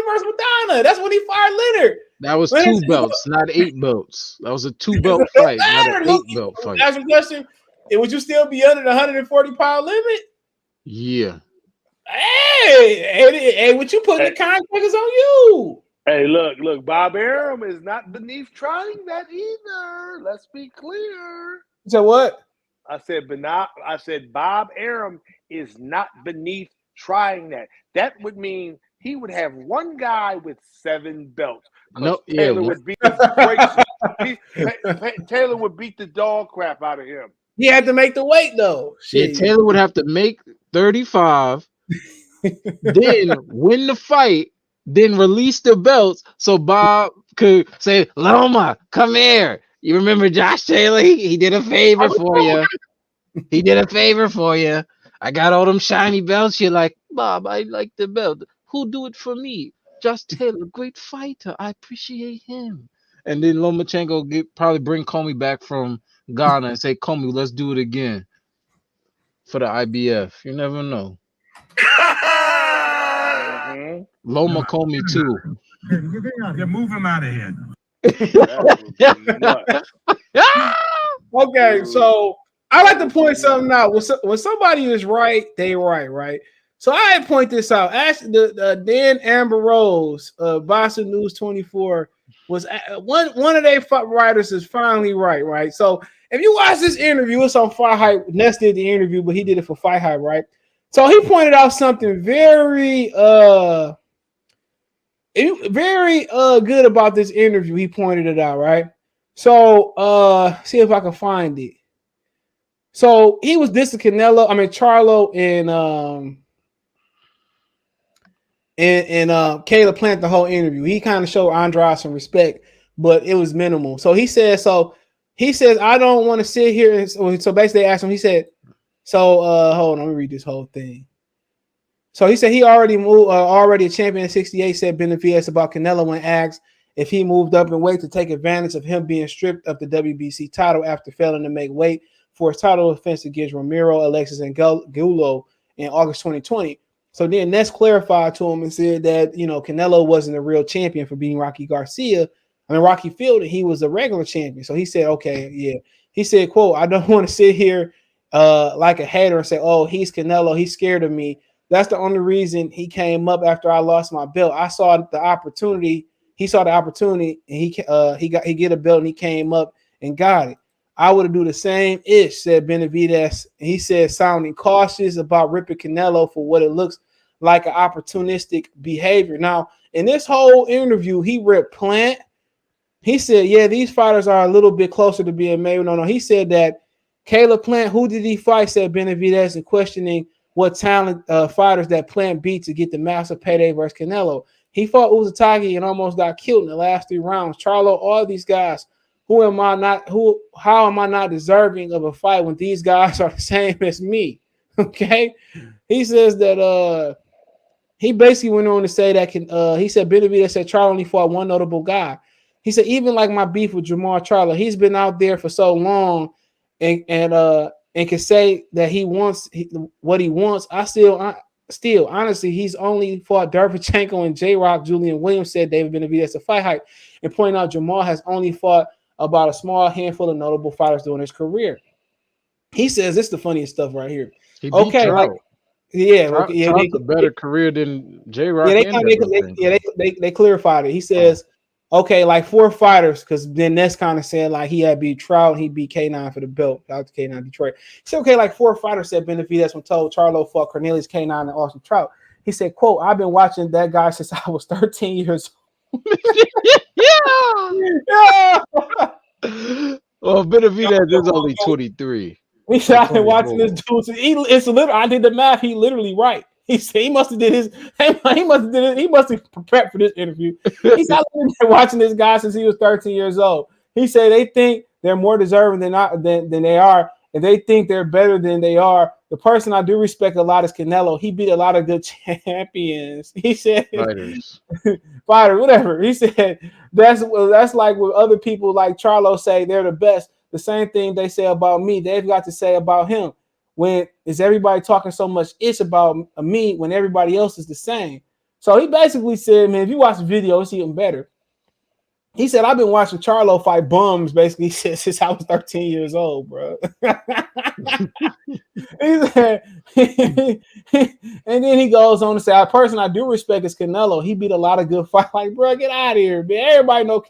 versus Madonna. That's when he fired Leonard. That was Leonard 2 said, belts, not 8 belts. That was a 2-belt "It don't fight, not an matter. Look, 8-belt fight. ask a question. Would you still be under the 140-pound limit? Yeah. Hey, what you putting the contractors on you? Hey, look, Bob Arum is not beneath trying that either. Let's be clear. So what? I said Bob Arum is not beneath trying that. That would mean he would have one guy with 7 belts. No, Taylor would beat the Taylor would beat the dog crap out of him. He had to make the weight though. Yeah, Taylor would have to make 35, then win the fight, then release the belts so Bob could say, Loma, come here. You remember Josh Taylor? He did a favor for you. He did a favor for you. I got all them shiny belts. You're like, Bob, I like the belt. Who do it for me? Josh Taylor, great fighter. I appreciate him. And then Lomachenko probably bring Comey back from Ghana and say, Comey, let's do it again for the IBF. You never know. Loma Comey too. Get move him out of here. Okay, so I like to point something out. When somebody is right, they right? So I point this out. Actually, the Dan Ambrose, Boston News 24, was one of their writers is finally right? So if you watch this interview, it's on Fight Hype. Ness did the interview, but he did it for Fight Hype, right? So he pointed out something very good about this interview. He pointed it out, right? So see if I can find it. So he was dissing Charlo and Caleb Plant the whole interview. He kind of showed Andrade some respect, but it was minimal. So he says, I don't want to sit here. And so basically they asked him, he said, hold on, let me read this whole thing. So he said he already a champion in 68, said Benavidez about Canelo when asked if he moved up in weight to take advantage of him being stripped of the WBC title after failing to make weight for his title defense against Ramiro, Alexis, and Gulo in August 2020. So then Ness clarified to him and said that, Canelo wasn't a real champion for beating Rocky Fielding. He was a regular champion. So he said, okay, yeah. He said, quote, I don't want to sit here like a hater and say, oh, he's Canelo, he's scared of me. That's the only reason he came up after I lost my belt. I saw the opportunity. He saw the opportunity, and he get a belt, and he came up and got it. I would do the same ish, said Benavidez. He said, sounding cautious about ripping Canelo for what it looks like an opportunistic behavior. Now, in this whole interview, he ripped Plant. He said, yeah, these fighters are a little bit closer to being made. No. He said that Caleb Plant, who did he fight, said Benavidez, and questioning what talent fighters that Plant beat to get the massive payday versus Canelo. He fought Usyk and almost got killed in the last 3 rounds. Charlo, all these guys. How am I not deserving of a fight when these guys are the same as me? Okay. He says that he basically went on to say that he said Benavidez said Charlo only fought one notable guy. He said, even like my beef with Jamal Charlo, he's been out there for so long and can say that he wants what he wants. Still, honestly, he's only fought Derevchenko and J-Rock. Julian Williams said David Benavidez a fight hype, and pointing out Jamal has only fought about a small handful of notable fighters during his career. He says this is the funniest stuff right here. He beat Trout. Trout's a better career than J-Rock. They clarified it. He says, okay, like 4 fighters, because then Ness kind of said like he had beat Trout, he beat K9 for the belt. Out to K9 Detroit. He said, okay, like 4 fighters said Benavidez when told Charlo fought Cornelius K9 and Austin Trout. He said, quote, I've been watching that guy since I was 13 years old. Yeah. Well, Benavidez is only 23. We shot and watching this dude. I did the math. He literally right. He said he must have did his. He must have prepared for this interview. He's not watching this guy since he was 13 years old. He said they think they're more deserving than they are, and they think they're better than they are. The person I do respect a lot is Canelo. He beat a lot of good champions. He said, fighter, whatever. He said that's like with other people like Charlo say they're the best. The same thing they say about me, they've got to say about him. when is everybody talking so much it's about me when everybody else is the same? So he basically said, man, if you watch the video, it's even better. He said, I've been watching Charlo fight bums basically since I was 13 years old, bro. He said, and then he goes on to say, a person I do respect is Canelo. He beat a lot of good fights. Like, bro, get out of here, man. Everybody know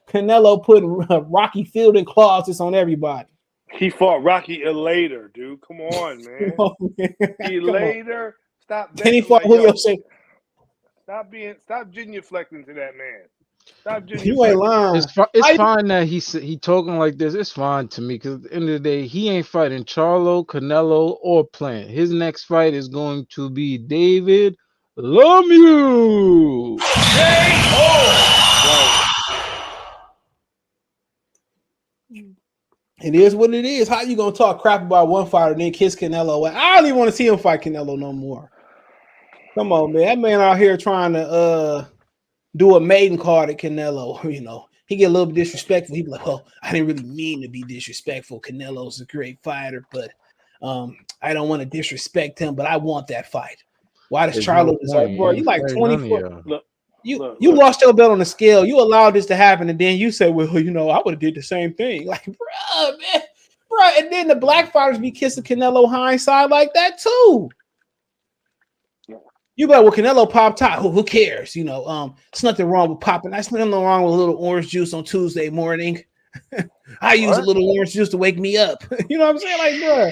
Canelo putting Rocky fielding clauses on everybody. He fought Rocky Elater, dude. Come on, man. Elater. Stop. Then he fought Julio Cesar. Stop genuflecting to that man. Stop genuflecting. You ain't lying. It's fine that he talking like this. It's fine to me because at the end of the day, he ain't fighting Charlo, Canelo, or Plant. His next fight is going to be David Lemieux. It is what it is. How you gonna talk crap about one fighter and then kiss Canelo? I don't even want to see him fight Canelo no more. Come on, man. That man out here trying to do a maiden card at Canelo. You know, he get a little bit disrespectful. He be like, "Oh, I didn't really mean to be disrespectful. Canelo's a great fighter, but I don't want to disrespect him. But I want that fight. Why does Charlo deserve? Bro, you like 24. You lost your belt on the scale. You allowed this to happen, and then you say, "Well, you know, I would have did the same thing." Like, bro, man, bro. And then the black fighters be kissing Canelo hindsight like that too. You be like, well, Canelo popped top. Who cares? You know, it's nothing wrong with popping. There's nothing wrong with a little orange juice on Tuesday morning. I use a little orange juice to wake me up. You know what I'm saying? Like, bro,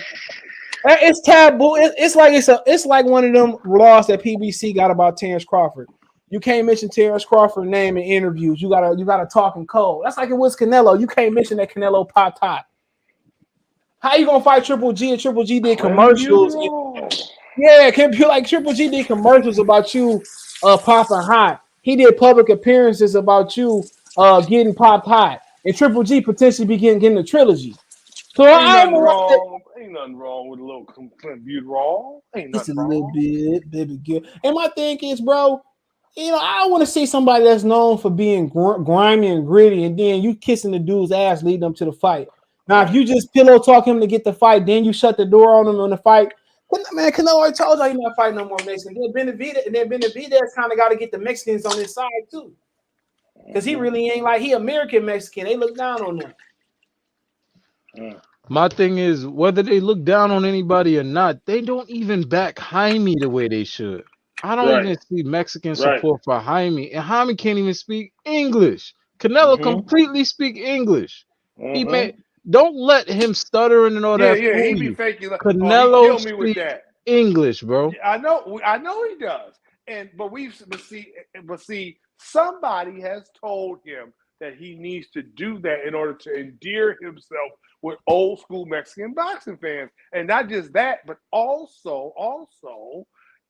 it's taboo. It's like one of them laws that PBC got about Terrence Crawford. You can't mention Terrence Crawford's name in interviews. You gotta talk in code. That's like it was Canelo. You can't mention that Canelo popped top. How you gonna fight Triple G? And Triple G did commercials. Yeah, it can be like Triple G did commercials about you popping hot. He did public appearances about you getting popped hot. And Triple G potentially be getting a trilogy. So ain't nothing wrong with a little butyrol. Ain't it's nothing a wrong. little bit, baby good. And my thing is, bro, you know, I don't want to see somebody that's known for being grimy and gritty, and then you kissing the dude's ass leading them to the fight. Now, if you just pillow talk him to get the fight, then you shut the door on him on the fight. Man, Canelo already told you he's not fighting no more Mexicans. Then Benavidez kind of got to get the Mexicans on his side too, because he really ain't like he American Mexican. They look down on them. My thing is, whether they look down on anybody or not, they don't even back Jaime the way they should. I don't even see Mexican support for Jaime, and Jaime can't even speak English. Canelo completely speak English. He don't let him stuttering and all that. Yeah, he be faking. Canelo he kill me with that English, bro. I know he does. But see, somebody has told him that he needs to do that in order to endear himself with old school Mexican boxing fans, and not just that, but also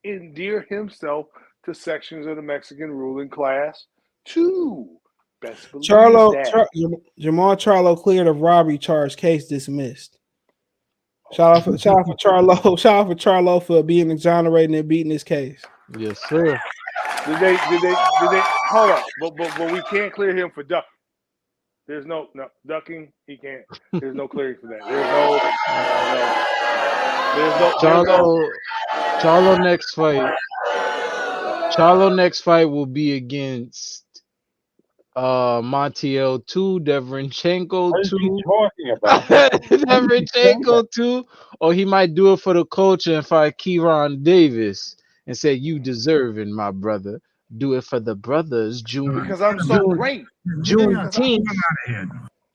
endear himself to sections of the Mexican ruling class too. Jamal Charlo cleared of robbery charge, case dismissed. Shout out for Charlo. Shout out for Charlo for being exonerated and beating his case. Yes, sir. Did they hold up? But we can't clear him for duck. There's no ducking. He can't. There's no clearing for that. Charlo next fight. Charlo next fight will be against Montiel 2, Devrinchenko 2. Talking about Devrinchenko 2, or he might do it for the culture and fight Kieran Davis and say, "You deserving, my brother. Do it for the brothers." Because I'm so great.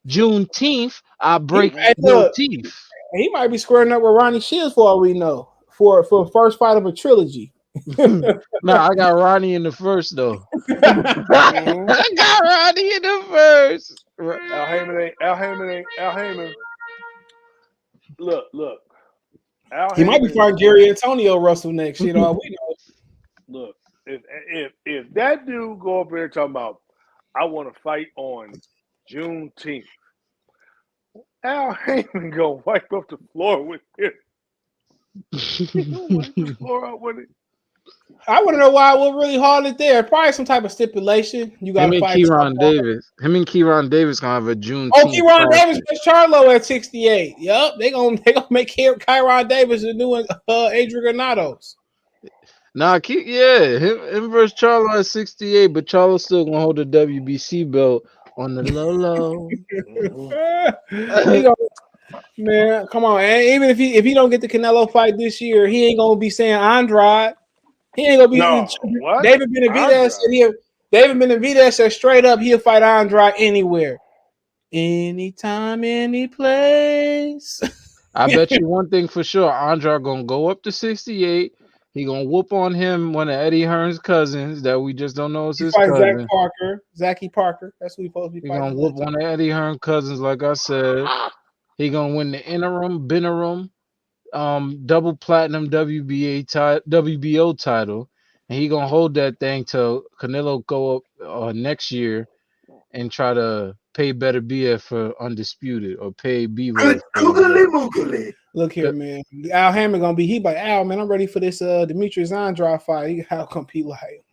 Juneteenth, I break your teeth. He might be squaring up with Ronnie Shields for all we know for first fight of a trilogy. Nah, I got Ronnie in the first though. I got Ronnie in the first. Al Heyman. Look. He might be fighting Gary Antonio Russell next. You know, we know. Look, if that dude go up there talking about, I want to fight on Juneteenth, Al Heyman gonna wipe up the floor with him. He gonna wipe the floor out with it. I want to know why. What really hard it there? Probably some type of stipulation. You got Him to and fight. Kieran Davis. Him and Kieran Davis gonna have a Juneteenth. Oh, Kieran Davis classic. versus Charlo at 68. Yup, they gonna make Kieran Davis the new Adrian Granados. Nah, him versus Charlo at 68, but Charlo still gonna hold the WBC belt on the low. He gonna, man, come on, man. Even if he don't get the Canelo fight this year, he ain't gonna be saying Andrade. He ain't gonna be. No, what? David Benavidez said David Benavidez said straight up he'll fight Andrade anywhere, anytime, any place. I bet you one thing for sure, Andrade gonna go up to 68. He gonna whoop on him, one of Eddie Hearn's cousins that we just don't know is his cousin. Zachy Parker. That's who he's supposed to be fighting. He gonna whoop one of Eddie Hearn's cousins, like I said. He gonna win the interim, double platinum WBO title, and he gonna hold that thing till Canelo go up next year and try to pay better BF for undisputed or pay Bevo. Look here, man. Al Hammond gonna be. He like, Al, man, I'm ready for this Demetrius Andrade fight. He how compete like.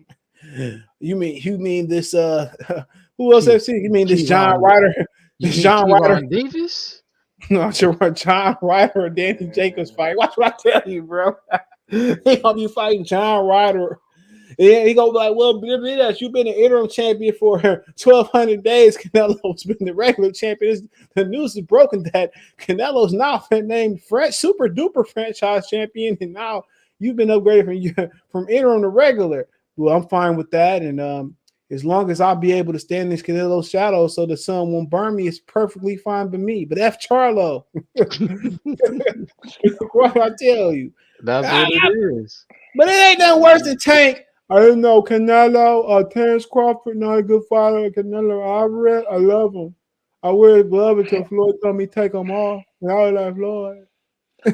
You mean this? Who else FC? You mean this John Ryder? This John Ryder Davis? No, John Ryder or Danny Jacobs fight. Watch what I tell you, bro. He gonna be fighting John Ryder. Yeah, he gonna be like, well, you've been an interim champion for 1,200 days. Canelo's been the regular champion. The news is broken that Canelo's now named super duper franchise champion, and now you've been upgraded from interim to regular. Well, I'm fine with that, and as long as I'll be able to stand in this Canelo shadow so the sun won't burn me, it's perfectly fine by me. But F Charlo. What I tell you? That's what it is. But it ain't nothing worse than Tank. I didn't know Canelo, Terrence Crawford, not a good fighter. Canelo Alvarez, I love him. I wear his glove until Floyd told me take them off. And I was like, Floyd.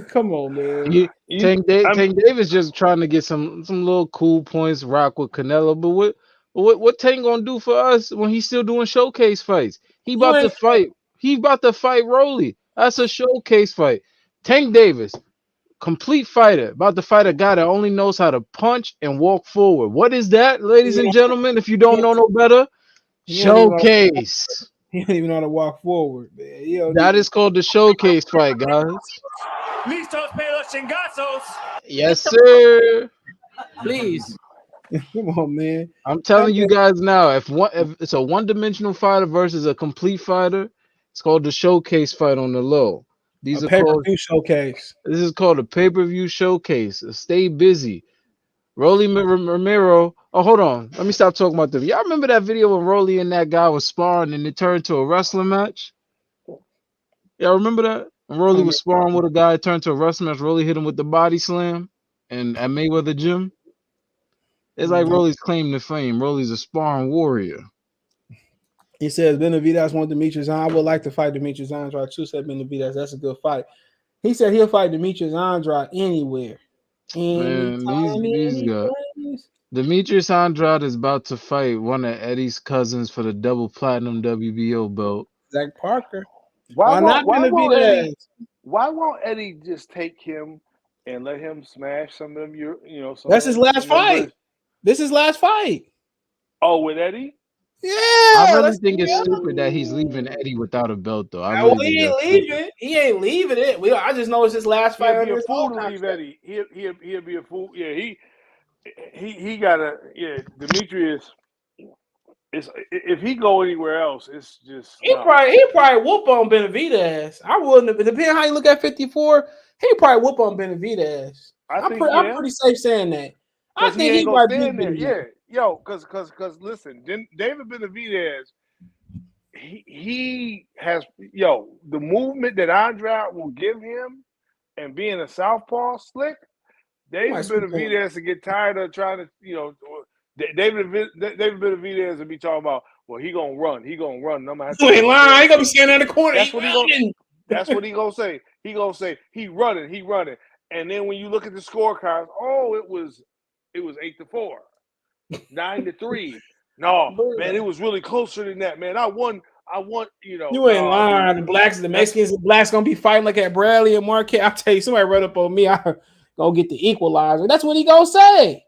Come on, man. Tank Davis just trying to get some little cool points, rock with Canelo. But what Tank gonna do for us when he's still doing showcase fights? He about to fight. He about to fight Rolly. That's a showcase fight. Tank Davis, complete fighter, about to fight a guy that only knows how to punch and walk forward. What is that, ladies and gentlemen? If you don't know no better, showcase. He don't even know how to walk forward, man. That is called the showcase fight, guys. Listos pelos chingazos. Yes, sir. Please. Come on, man. I'm telling you guys now, if it's a one-dimensional fighter versus a complete fighter, it's called the showcase fight on the low. These are called showcase. This is called a pay-per-view showcase. Stay busy. Rolly Romero. Oh, hold on. Let me stop talking about them. Y'all remember that video when Rolly and that guy was sparring and it turned into a wrestling match? Y'all remember that? When Rolly was sparring with a guy, it turned to a wrestling match. Rolly hit him with the body slam and at Mayweather Gym. It's like Rolly's claim to fame. Rolly's a sparring warrior. He says Benavidez wants Demetrius. I would like to fight Demetrius Andrade too. Said Benavidez, that's a good fight. He said he'll fight Demetrius Andrade anywhere. Man, these guys. Demetrius Andrade is about to fight one of Eddie's cousins for the double platinum WBO belt. Zach Parker. Why won't Eddie just take him and let him smash some of them? That's his last fight. This is his last fight. Oh, with Eddie? Yeah. I really think it's stupid that he's leaving Eddie without a belt, though. He ain't leaving. He ain't leaving it. I just know it's his last fight. He'll be a fool to leave Eddie. He'll be a fool. Yeah, he gotta. Yeah, Demetrius. If he go anywhere else, it's just he probably whoop on Benavidez. I wouldn't. Depending how you look at 54, he probably whoop on Benavidez. I'm pretty safe saying that. I think he might be there. Yeah, yo, because listen, David Benavidez, he has the movement that Andrade will give him, and being a southpaw slick. David Benavidez to get tired of trying to David Benavidez will be talking about, well, he gonna run. I'm gonna have to. You ain't lying. He gonna be standing in the corner. That's what he gonna say. He gonna say he running. And then when you look at the scorecards, it was 8-4, 9-3. No, man, it was really closer than that, man. I won. You ain't lying. The Mexicans and blacks gonna be fighting like at Bradley and Marquette. I'll tell you, somebody run up on me. I gonna get the equalizer. That's what he gonna say.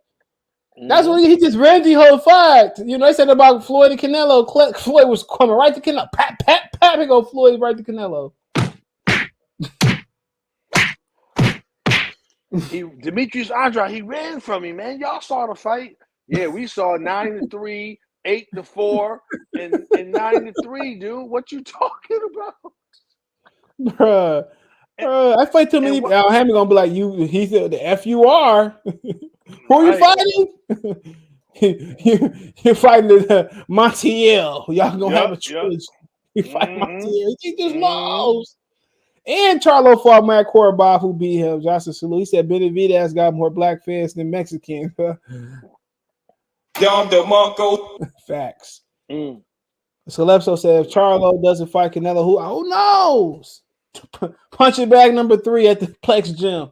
That's what he just ran the whole fight. You know, they said about Floyd and Canelo. Floyd was coming right to Canelo. Pat, pat, pat. He go Floyd right to Canelo. Demetrius Andrade, he ran from me, man. Y'all saw the fight. Yeah, we saw 9-3, 8-4, and 9-3, dude. What you talking about? Bruh. I fight too many. Al Hammond gonna be like, he said the FUR. Who are you fighting? You're fighting the Montiel. Y'all gonna have a trilogy. You fight Montiel. He just lost. And Charlo fought Matt Korobov, who beat him. Johnson Salute. He said Benavidez got more black fans than Mexicans. Facts. Calypso said if Charlo doesn't fight Canelo, who knows? Punching bag number 3 at the Plex Gym.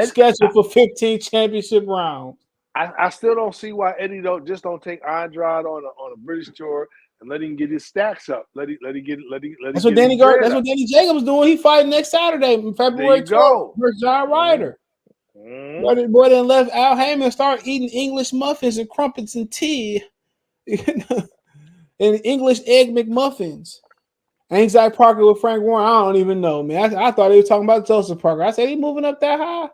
Scheduled for 15 championship rounds. I still don't see why Eddie don't take Andrade on a British tour and let him get his stacks up. Let him get. That's what Danny Jacobs doing. He fighting next Saturday, February 12th, versus John Ryder. Boy, then left Al Hammond start eating English muffins and crumpets and tea, and English egg McMuffins. Anxiety Parker with Frank Warren. I don't even know, man. I thought he was talking about Joseph Parker. I said he moving up that high.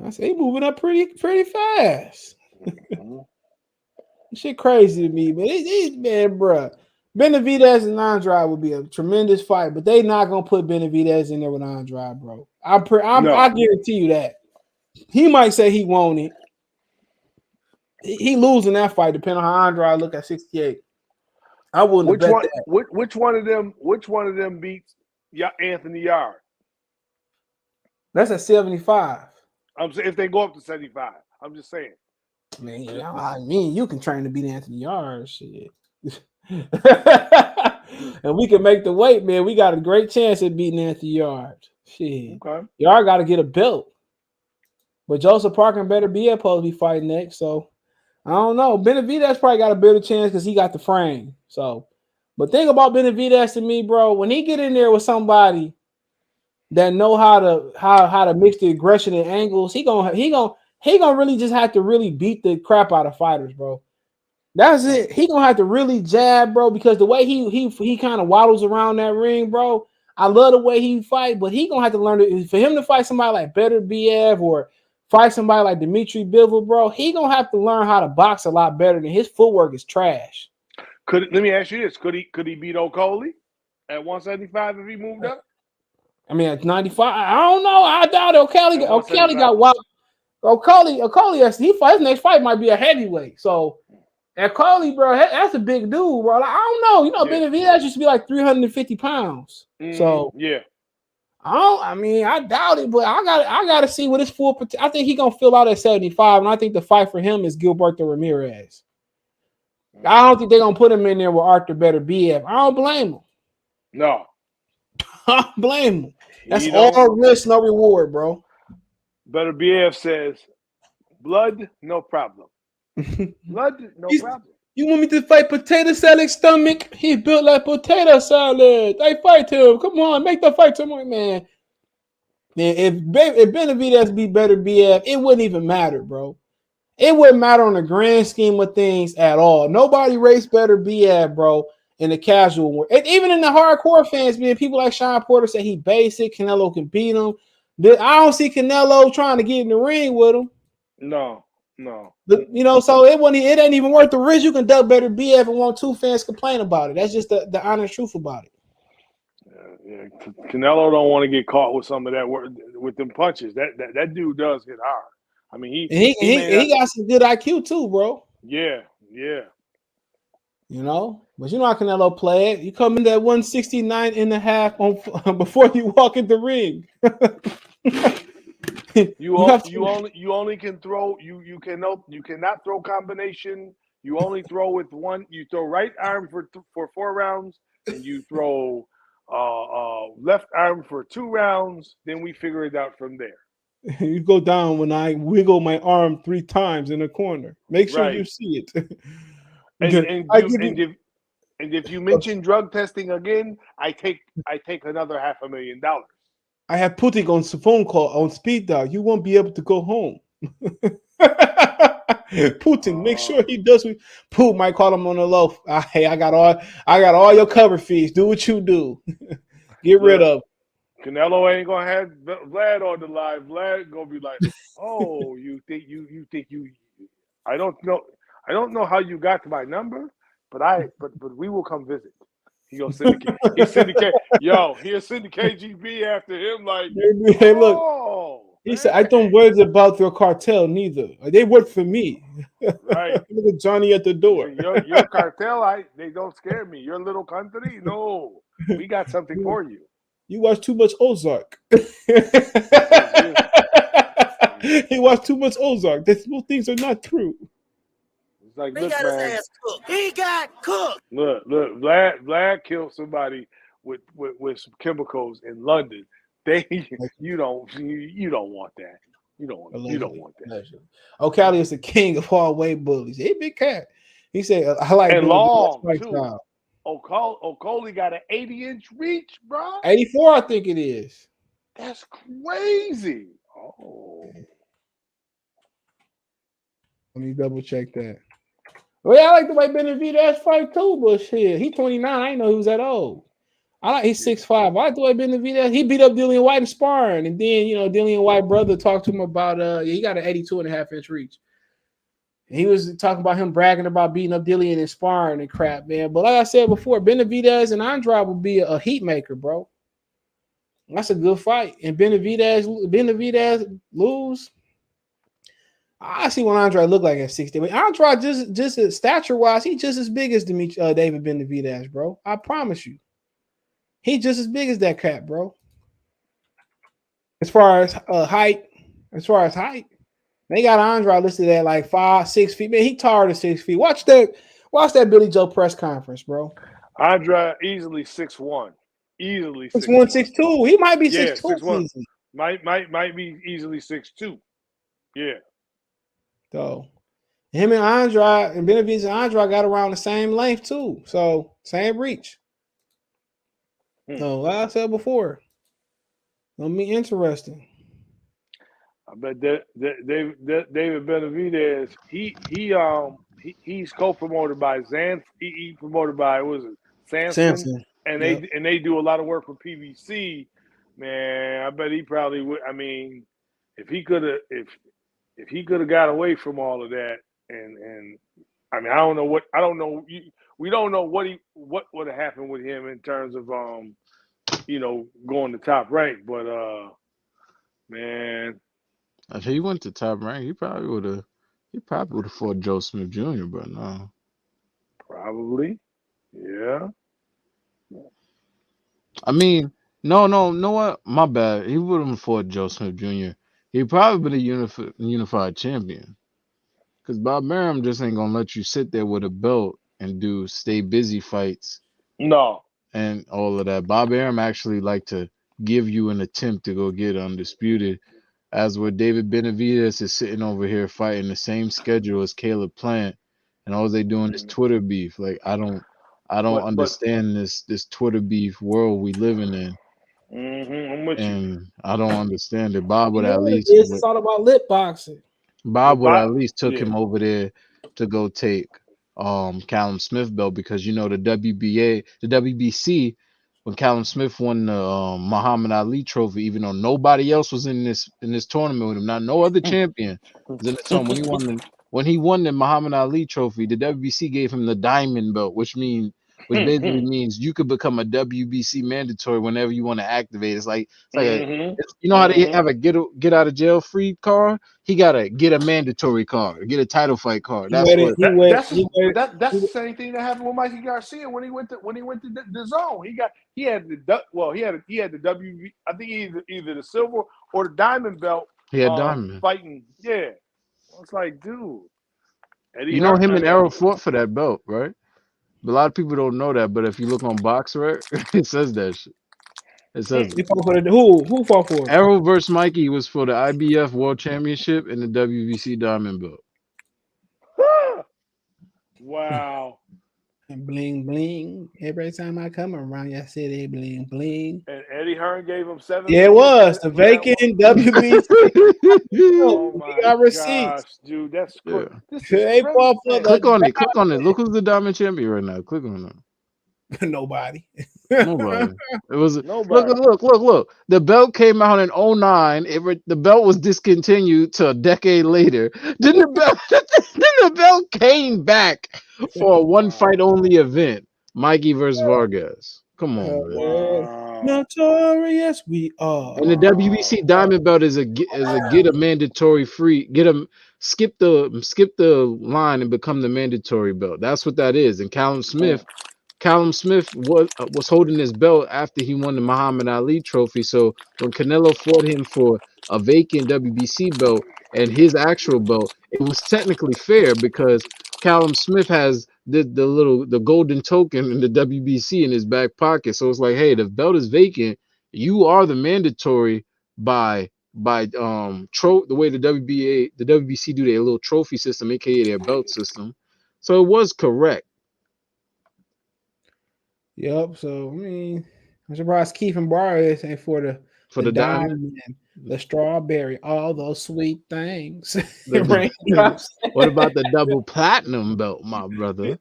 I said he moving up pretty fast. Shit crazy to me, man, bro. Benavidez and Andrade would be a tremendous fight, but they not gonna put Benavidez in there with Andrade, bro. I guarantee you that. He might say he won it. He losing that fight, depending on how Andrade look at 68. I wouldn't bet that. Which one of them beats Anthony Yard? That's at 75. I'm saying if they go up to 75. I'm just saying. Man, I mean, you can train to beat Anthony Yard, shit. And we can make the weight, man. We got a great chance at beating Anthony Yard. Shit. Okay. Yard got to get a belt. But Joseph Parker and Better be supposed to be fighting next, so I don't know. Benavidez probably got a better chance because he got the frame. So, but think about Benavidez to me, bro. When he get in there with somebody that know how to mix the aggression and angles, he gonna really just have to really beat the crap out of fighters, bro. That's it. He gonna have to really jab, bro, because the way he kind of waddles around that ring, bro. I love the way he fight, but he gonna have to learn for him to fight somebody like Better BF or fight somebody like Demetrius Bivol, bro. He gonna have to learn how to box a lot better than his footwork is trash. Let me ask you this: Could he beat O'Coley at 175 if he moved up? I mean, at 95, I don't know. I doubt it. O'Coley got wild. O'Coley, he fight his next fight might be a heavyweight. So at Coley, bro, that's a big dude, bro. Like, I don't know. Benavidez used to be like 350 pounds. So yeah. I doubt it, but I gotta see what his full potential. I think he gonna fill out at 75, and I think the fight for him is Gilberto Ramirez. I don't think they're gonna put him in there with Arthur Better BF. I don't blame him. No. I don't blame him. That's all risk, no reward, bro. Better BF says, blood, no problem. Blood, no problem. You want me to fight potato salad stomach? He built like potato salad. I fight him. Come on, make the fight tomorrow, man. Man, if Benavidez be Better BF, it wouldn't even matter, bro. It wouldn't matter on the grand scheme of things at all. Nobody rates Better BF, bro, in the casual one. And even in the hardcore fans, man, people like Sean Porter say he basic. Canelo can beat him. I don't see Canelo trying to get in the ring with him. No. So it ain't even worth the risk. You can duck Better BF and want two fans complain about it. That's just the honest truth about it. Yeah. Canelo don't want to get caught with some of that with them punches. That dude does hit hard. I mean, he got some good IQ too, bro. Yeah. But you know how Canelo play it. You come in that 169.5 before you walk in the ring. You only can throw. You cannot throw combination. You only throw with one. You throw right arm for 4 rounds, and you throw left arm for 2 rounds. Then we figure it out from there. You go down when I wiggle my arm 3 times in the corner. Make sure you see it. And if you mention drug testing again, I take another $500,000. I have putting on phone call on speed dial. You won't be able to go home. Putin, make sure he does what Putin might call him on the low. Hey, I got all your cover fees. Do what you do. Get rid of. Canelo ain't gonna have Vlad on the live. Vlad gonna be like, "Oh, you think you think you? I don't know how you got to my number, but we will come visit." He gonna syndicate. He syndicate. Yo, he'll send the KGB after him. Like, Hey, look. oh, He said, "I don't worry about your cartel neither. They work for me." right. Look at Johnny at the door. Your cartel, they don't scare me. Your little country, no. We got something for you. You watch too much Ozark. He watched too much Ozark. Those things are not true. It's like, He look, got man. his ass cooked. He got cooked. Look, Vlad killed somebody with some chemicals in London. You don't want that. You don't want that. Allegedly. O'Callaghan is the king of all weight bullies. He big cat. He said, "I like and long too." Style. Okolie got an 80-inch reach, bro. 84, I think it is. That's crazy. Oh, let me double check that. Well, yeah, I like the way Benavidez fight too, but shit, he 29. I didn't know he was that old. He's 6'5". I like the way Benavidez. He beat up Dillian White in sparring, and then Dillian White brother talked to him about he got an 82.5-inch reach. He was talking about him bragging about beating up Dillian in sparring and crap, man. But like I said before, Benavidez and Andrade will be a heat maker, bro. That's a good fight. And Benavidez lose. I see what Andrade look like at 60. But Andrade just stature-wise, he's just as big as David Benavidez, bro. I promise you. He's just as big as that cat, bro. As far as height, they got Andrade listed at like 5'6" feet. Man, he taller than 6 feet. Watch that Billy Joe press conference, bro. Andrade easily 6'1". Easily 6'1", 6'2". He might be 6'2". 6'1". Might be easily 6'2". Yeah. So him and Andrade and Benavidez and Andrade got around the same length too. So same reach. So like I said before, gonna be interesting. I bet David Benavidez, he's co-promoted by he promoted by Samson. And they do a lot of work for PBC. Man, I bet he probably would. I mean, if he could have got away from all of that, and I mean, we don't know what would have happened with him in terms of going to top rank, but man, if he went to top rank, he probably would have fought Joe Smith Jr., but no. Probably. Yeah. I mean, no, what? My bad. He wouldn't have fought Joe Smith Jr. He'd probably been a unified champion. Because Bob Arum just ain't gonna let you sit there with a belt and do stay busy fights. No. And all of that. Bob Arum actually like to give you an attempt to go get undisputed. As where David Benavidez is sitting over here fighting the same schedule as Caleb Plant, and all they doing is Twitter beef. Like I don't understand this Twitter beef world we living in. I'm with you. I don't understand it. Bob would at least. It's all about lip boxing. Bob would at least took him over there to go take Callum Smith belt, because the WBC, when Callum Smith won the Muhammad Ali trophy, even though nobody else was in this tournament with him, not no other champion was in the tournament. When he won the Muhammad Ali trophy, the WBC gave him the diamond belt, which basically means you could become a WBC mandatory whenever you want to activate. It's like how they have a get out of jail free card. He gotta get a mandatory card, get a title fight card. That's the same thing that happened with Mikey Garcia when he went to the zone. He had the WB. I think either the silver or the diamond belt. He had diamond fighting. Yeah, it's like, dude. Him and Errol fought for that belt, right? But a lot of people don't know that, but if you look on BoxRec, it says that shit. It says who fought for it? Errol versus Mikey was for the IBF World Championship and the WBC Diamond Belt. Wow. Bling bling. Every time I come around, y'all say they bling bling. And Eddie Hearn gave him 7 Yeah, it million was the for that one. vacant WBC. Oh We my got receipts. gosh, dude, that's Yeah. this is They crazy. bought for Click on it. the Click on it. Look who's the diamond champion right now. Click on it. nobody. Nobody. It was Nobody. look. The belt came out in '09. The belt was discontinued till a decade later. Then the belt came back for a one fight only event. Mikey versus Vargas. Come on, man. Wow. Notorious we are. And the WBC Diamond Belt is a get a mandatory free skip the line and become the mandatory belt. That's what that is. And Callum Smith was holding his belt after he won the Muhammad Ali trophy. So when Canelo fought him for a vacant WBC belt and his actual belt, it was technically fair because Callum Smith has the golden token in the WBC in his back pocket. So it's like, hey, the belt is vacant. You are the mandatory by the way the WBC do their little trophy system, aka their belt system. So it was correct. Yep. So I mean, I'm surprised Keith and Barrios ain't for the diamond, the strawberry, all those sweet things. What about the double platinum belt, my brother?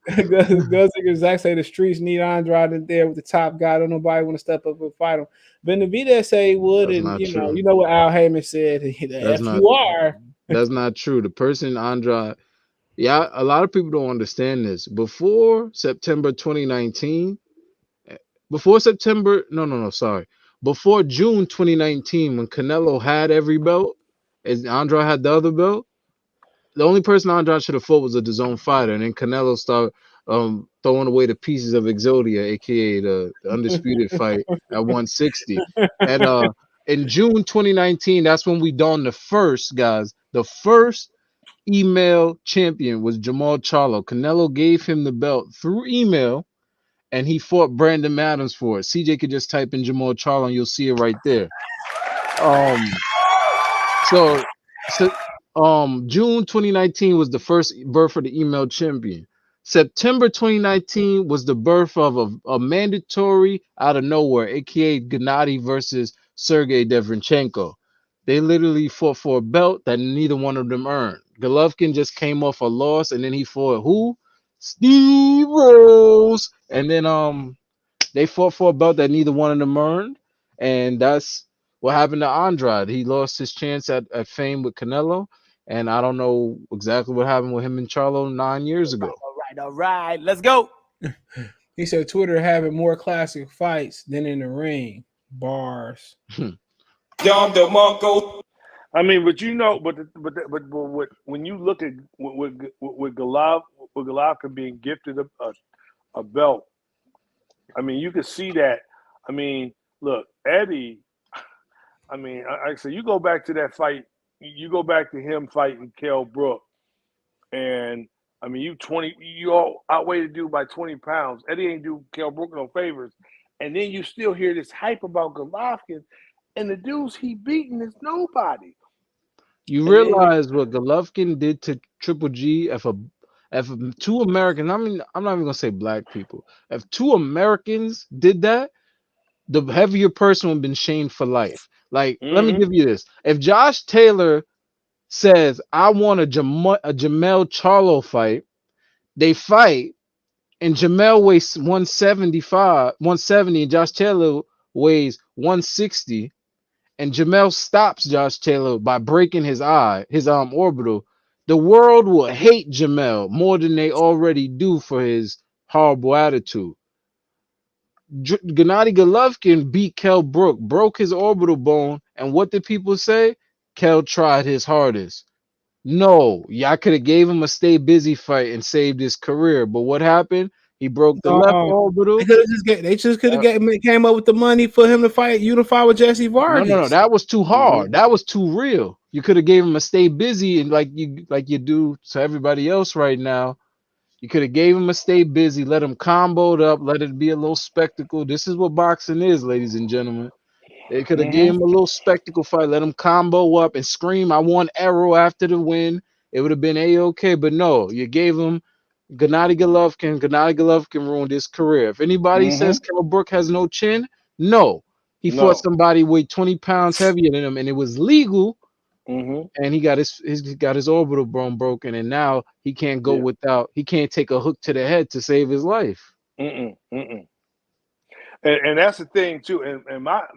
Zach say the streets need Andrade in there with the top guy. Don't nobody want to step up and fight him. Benavidez say he would, That's and not you true. know what Al Heyman said. That's not true. The person Andrade, yeah, a lot of people don't understand this. Before September 2019, before June 2019, when Canelo had every belt, and Andrade had the other belt, the only person Andrade should have fought was a DAZN fighter, and then Canelo started throwing away the pieces of Exodia, aka the undisputed fight at 160. And in June 2019, that's when we donned the first email champion was Jamal Charlo. Canelo gave him the belt through email, and he fought Brandon Adams for it. CJ could just type in Jamal Charlo, and you'll see it right there. So June 2019 was the first birth of the email champion. September 2019 was the birth of a mandatory out of nowhere, aka Gennady versus Sergey Deverenchenko. They literally fought for a belt that neither one of them earned. Golovkin just came off a loss, and then he fought who? Steve Rose. And then they fought for a belt that neither one of them earned, and that's what happened to Andrade. He lost his chance at fame with Canelo, and I don't know exactly what happened with him and Charlo 9 years ago. All right, let's go. He said Twitter having more classic fights than in the ring. Bars. I mean, but you know, but when you look at with Golovkin being gifted a belt, I mean, you can see that. I mean, look, Eddie. I mean, I say you go back to that fight. You go back to him fighting Kell Brook, and I mean, you all outweigh the dude by 20 pounds. Eddie ain't do Kell Brook no favors, and then you still hear this hype about Golovkin, and the dudes he beating is nobody. You realize what Golovkin did to Triple G if two Americans, I mean, I'm not even gonna say black people. If two Americans did that, the heavier person would have been shamed for life. Like, let me give you this. If Josh Taylor says, I want a Jamal Charlo fight, they fight, and Jamal weighs 170, and Josh Taylor weighs 160, and Jamal stops Josh Taylor by breaking his orbital, the world will hate Jamal more than they already do for his horrible attitude. Gennady Golovkin beat Kell Brook, broke his orbital bone, and what did people say? Kell tried his hardest. No, y'all could have gave him a stay busy fight and saved his career, but what happened? He broke the left orbital. They just could have came up with the money for him to unify with Jesse Vargas. No, that was too hard. That was too real. You could have gave him a stay busy, and like you do to everybody else right now. You could have gave him a stay busy, let him comboed up, let it be a little spectacle. This is what boxing is, ladies and gentlemen. They could have gave him a little spectacle fight, let him combo up and scream, I want Errol after the win. It would have been A-okay, but no, you gave him Gennady Golovkin. Gennady Golovkin ruined his career. If anybody says Kell Brook has no chin, no. He No. fought somebody weighed 20 pounds heavier than him, and it was legal. And he got his orbital bone broken, and now he can't go without. He can't take a hook to the head to save his life. And that's the thing too. And I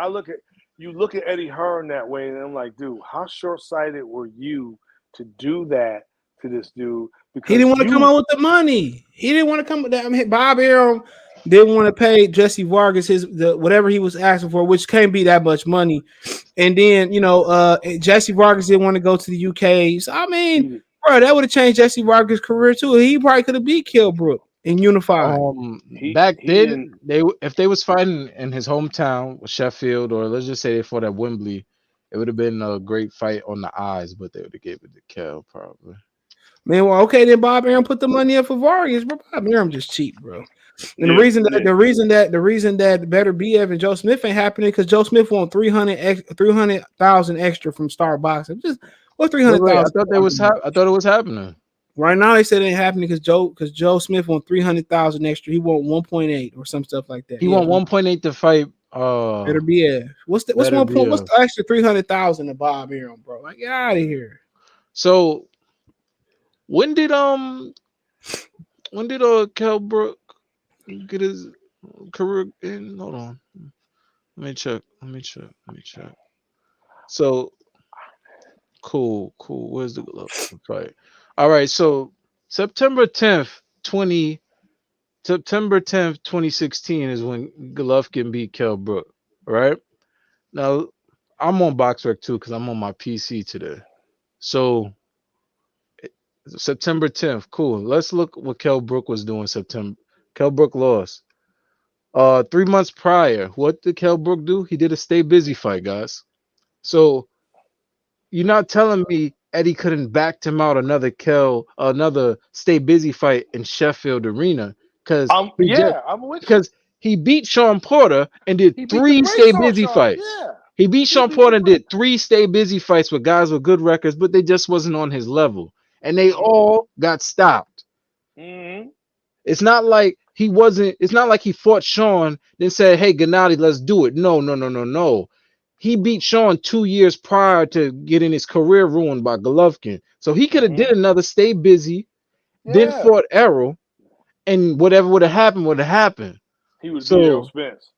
look at Eddie Hearn that way, and I'm like, dude, how short sighted were you to do that to this dude? Because he didn't want to come out with the money. He didn't want to come with that. I mean, Bob Arum didn't want to pay Jesse Vargas whatever he was asking for, which can't be that much money. And then Jesse Vargas didn't want to go to the UK. So I mean, bro, that would have changed Jesse Vargas' career too. He probably could have beat Kell Brook in unified. Back then, if they was fighting in his hometown, Sheffield, or let's just say they fought at Wembley, it would have been a great fight on the eyes, but they would have gave it to Kell probably. Man, well, okay, then Bob Arum put the money up for Vargas, bro. Bob Arum just cheap, bro. And the reason that Better BF and Joe Smith ain't happening because Joe Smith won 300,000 extra from Star Boxing. Just what 300,000? I thought it was happening. Right now they said it ain't happening because Joe Smith won 300,000 extra. He won 1.8 or some stuff like that. He won 1.8 to fight. Better BF. What's the extra 300,000 to Bob Arum, bro? Like, get out of here. So when did Kell Brook get his career in? Hold on. Let me check. So cool. Where's the glove fight? All right, so September 10th, 2016 is when Golovkin beat Kell Brook, right? Now, I'm on BoxRec too because I'm on my PC today. So, September 10th, cool. Let's look what Kell Brook was doing September. Kell Brook lost. 3 months prior, what did Kell Brook do? He did a stay busy fight, guys. So, you're not telling me Eddie couldn't back him out another stay busy fight in Sheffield Arena because I'm with you. Because he beat Sean Porter and did 3 stay busy fights. Yeah. He beat Sean Porter and did 3 stay busy fights with guys with good records, but they just wasn't on his level, and they all got stopped. It's not like he wasn't. It's not like he fought Sean then said, "Hey, Gennady, let's do it." No. He beat Sean 2 years prior to getting his career ruined by Golovkin. So he could have did another stay busy, then fought Errol, and whatever would have happened. He would beat Errol Spence.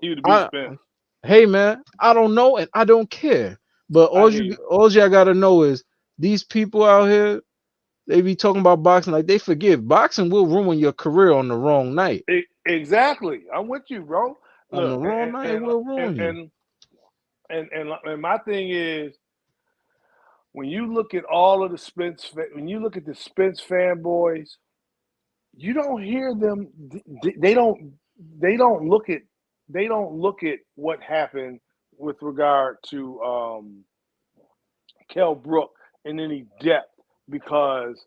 He would beat Spence. Hey man, I don't know and I don't care. But all y'all gotta know is these people out here, they be talking about boxing like they forgive. Boxing will ruin your career on the wrong night. Exactly. I'm with you, bro. On the wrong night, it will ruin you. And my thing is, when you look at all of the Spence fanboys, you don't hear them. They don't look at what happened with regard to Kell Brook in any depth because,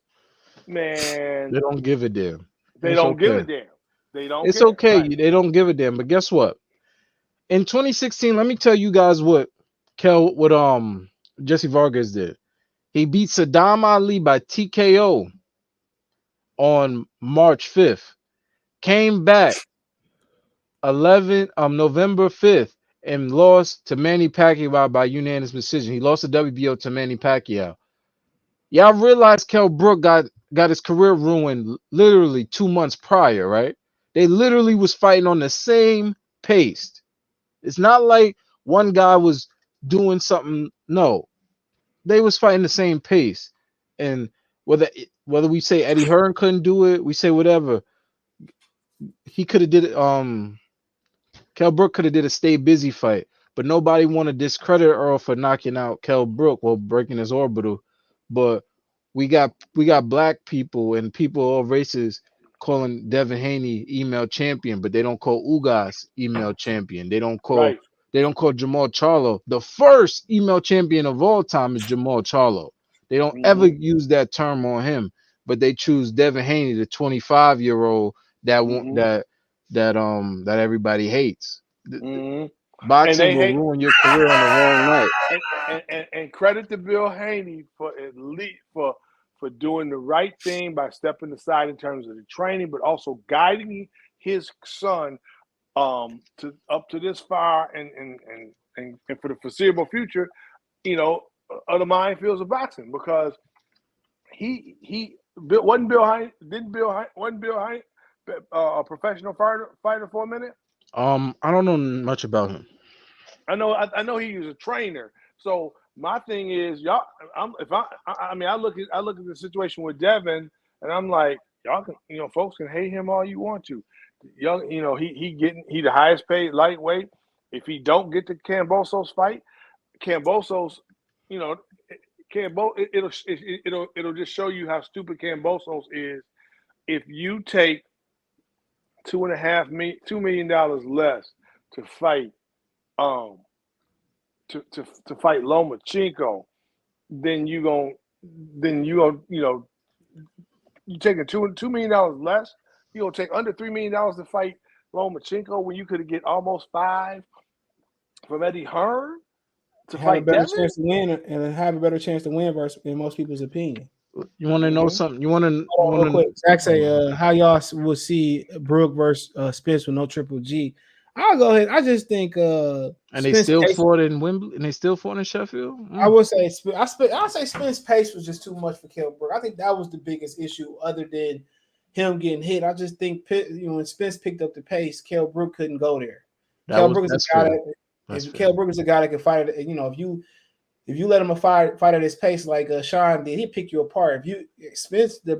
man, they don't give a damn. They don't give a damn. They don't. It's okay. Right. They don't give a damn. But guess what? In 2016, let me tell you guys what Jesse Vargas did. He beat Saddam Ali by TKO on March 5th. Came back November 5th and lost to Manny Pacquiao by unanimous decision. He lost the WBO to Manny Pacquiao. Y'all realize Kell Brook got his career ruined literally 2 months prior, right? They literally was fighting on the same pace. It's not like one guy was doing something. No, they was fighting the same pace. And whether we say Eddie Hearn couldn't do it, we say whatever. He could have did it. Kell Brook could have did a stay busy fight, but nobody want to discredit Earl for knocking out Kell Brook while breaking his orbital. But we got black people and people of all races calling Devin Haney email champion, but they don't call Ugas email champion. They don't call Jamal Charlo. The first email champion of all time is Jamal Charlo. They don't ever use that term on him, but they choose Devin Haney, the 25-year-old that everybody hates. Boxing will ruin your career on the wrong night. And credit to Bill Haney for doing the right thing by stepping aside in terms of the training, but also guiding his son to up to this far and for the foreseeable future, of the minefields of boxing, because wasn't Bill Hines a professional fighter for a minute? I don't know much about him. I know he was a trainer. So my thing is, y'all. I look at the situation with Devin, and I'm like, y'all can, folks can hate him all you want to. Young, he the highest paid lightweight. If he don't get the Kambosos fight, Kambosos, it'll just show you how stupid Kambosos is. If you take $2 million less to fight, to fight Lomachenko, then you taking $2 million less. You gonna take under $3 million to fight Lomachenko when you could get almost $5 million from Eddie Hearn to have fight a better Devin? chance to win, and have a better chance to win versus in most people's opinion. You want to know something? You want to real quick? Zach say, how y'all will see Brook versus Spence with no Triple G? I'll go ahead. I just think, and they still fought in Wimbledon, and they still fought in Sheffield. I would say, I'll say Spence pace was just too much for Kell Brook. I think that was the biggest issue, other than him getting hit. I just think, when Spence picked up the pace, Kell Brook couldn't go there. Kell Brook is a guy Kell Brook is a guy that can fight. If you let him fight at his pace like Sean did, he'd pick you apart. The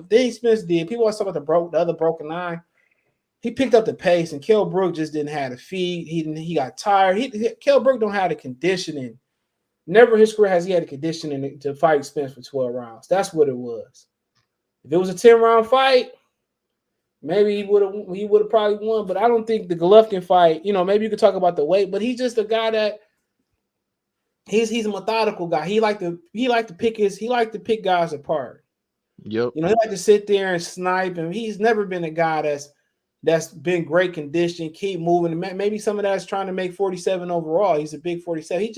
thing Spence did, people always talk about the other broken eye. He picked up the pace, and Kell Brook just didn't have the feet. He got tired. Kell Brook don't have the conditioning. Never in his career has he had the conditioning to fight Spence for 12 rounds. That's what it was. If it was a 10-round fight, maybe he would have probably won. But I don't think the Golovkin fight. Maybe you could talk about the weight, but he's just a guy that he's a methodical guy. He like to pick guys apart. Yep. He like to sit there and snipe, and he's never been a guy that's been great condition, keep moving. Maybe some of that is trying to make 47 overall. He's a big 47. He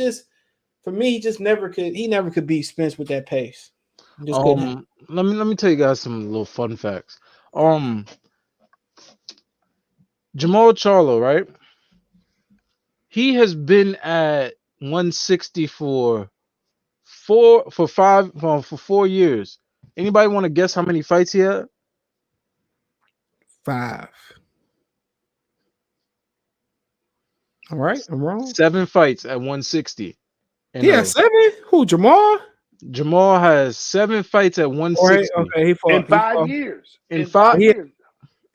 never could beat Spence with that pace. Let me tell you guys some little fun facts. Jamal Charlo, right? He has been at 160 for 4 years. Anybody want to guess how many fights he had? 5. All right, I'm wrong. 7 fights at 160. Yeah, 7? Who, Jamal? Jamal has 7 fights at 160. Okay, he fought in 5 years. In 5 years.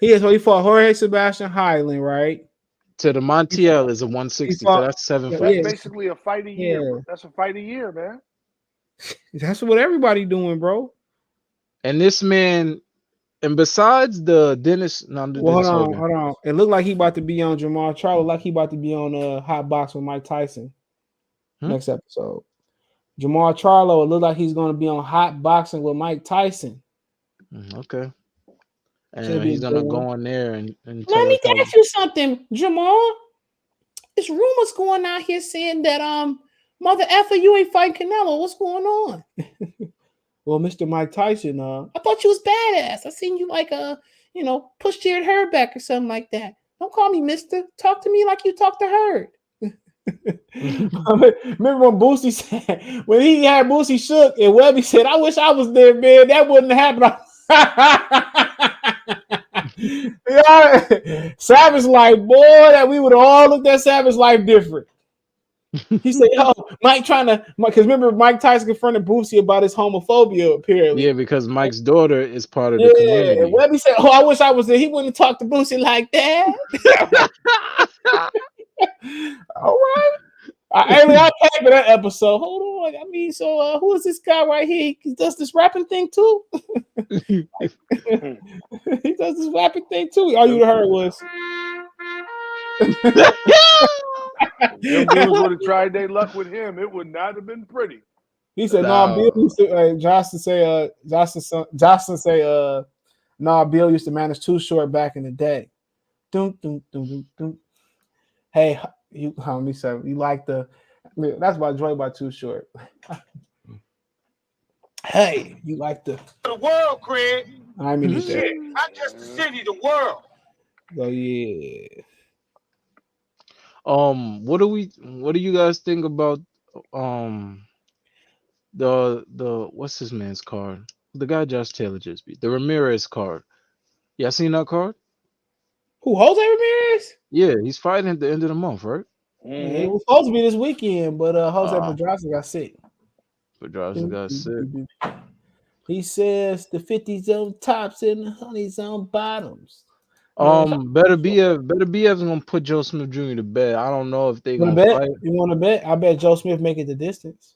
He fought Jorge Sebastian Highland, right? To the Montiel is a 160. So that's 7 fights. That's basically a fight a year. Yeah. That's a fight a year, man. That's what everybody doing, bro. And this man, and besides the Dennis, hold on. It looked like he about to be on Jamal Charlo, like he about to be on Hot Box with Mike Tyson next episode. Jamal Charlo, it looked like he's going to be on Hot Boxing with Mike Tyson. Okay. And he's going to go on there and let me ask you something, Jamal. There's rumors going out here saying that mother effer, you ain't fighting Canelo. What's going on? Well, Mr. Mike Tyson, I thought you was badass. I seen you push Jared Hurd back or something like that. Don't call me Mister. Talk to me like you talk to Hurd. Remember when Boosie said, when he had Boosie shook and Webby said, I wish I was there, man. That wouldn't happen. Savage Life, boy, that we would have all looked at Savage Life different. He said, Mike because remember Mike Tyson confronted Boosie about his homophobia, apparently. Yeah, because Mike's daughter is part of the community. And Webby said, I wish I was there. He wouldn't talk to Boosie like that. All right. I'll pay for that episode. Hold on. I mean, so who is this guy right here? He does this rapping thing too? He does this rapping thing too. All you heard was Them dudes would have tried their luck with him. It would not have been pretty. He said, Bill used to Johnson say, Bill used to manage Too Short back in the day. Dum, dum, dum, dum, dum. Hey, you like that's by Joy by Too Short. Hey, you like the world, Craig. I mean, not just the city, the world. Oh yeah. What do you guys think about um the what's his man's card? The guy Josh Taylor just beat. The Ramirez card. Y'all seen that card? Who, Jose Ramirez? Yeah, he's fighting at the end of the month, right? It was supposed to be this weekend, but Jose Ah. Pedraza got sick. Pedraza got sick. He says the 50s on tops and the honeys on bottoms. Better BF's gonna put Joe Smith Jr. to bed. I don't know if they gonna bet? fight. You want to bet? I bet Joe Smith make it the distance.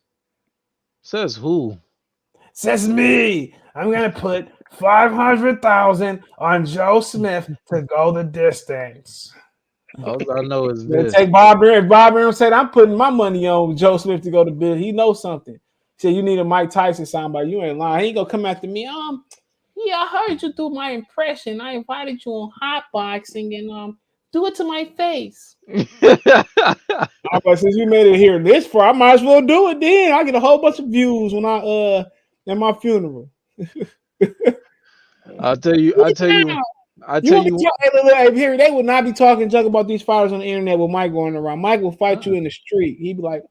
Says who? Says me. I'm gonna put 500,000 on Joe Smith to go the distance. All I know is this. Take Bob Arum. Bob Arum said, "I'm putting my money on Joe Smith to go to bid." He knows something. He said, "You need a Mike Tyson soundbite. You ain't lying. He ain't gonna come after me. Yeah, I heard you do my impression. I invited you on hot boxing and do it to my face." Since we made it here this far, I might as well do it then. I get a whole bunch of views when I at my funeral. I'll tell you. Here they would not be talking junk about these fighters on the internet with Mike going around. Mike will fight you in the street. He'd be like,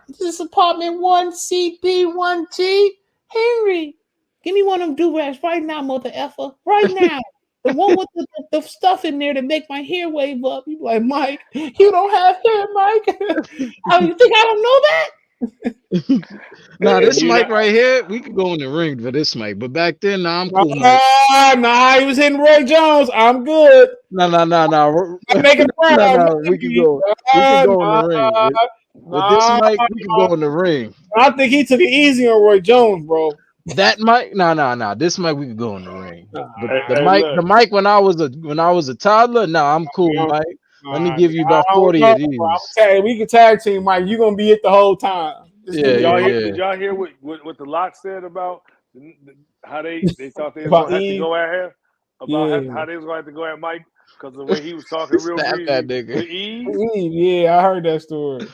"This is apartment 1CB1G. Henry, give me one of them do-rags right now, mother effer. Right now. The one with the stuff in there to make my hair wave up." You'd be like, "Mike, you don't have hair, Mike." You think I don't know that? Nah, this mic right here, we could go in the ring for this mic. But back then, I'm cool. Nah, he was hitting Roy Jones. I'm good. No. Make it proud. We can go. We can go in the ring. With this mic, we can go in the ring. I think he took it easy on Roy Jones, bro. That mic, no. This mic we can go in the ring. But the mic when I was a toddler, I'm cool, Mike. Let me give you about 40 of these. We can tag team, Mike. You're gonna be it the whole time. Did y'all hear what the Lock said about how they thought they was gonna have to go at him? About how they was gonna have to go at Mike because the way he was talking real greasy. That nigga. Yeah, I heard that story.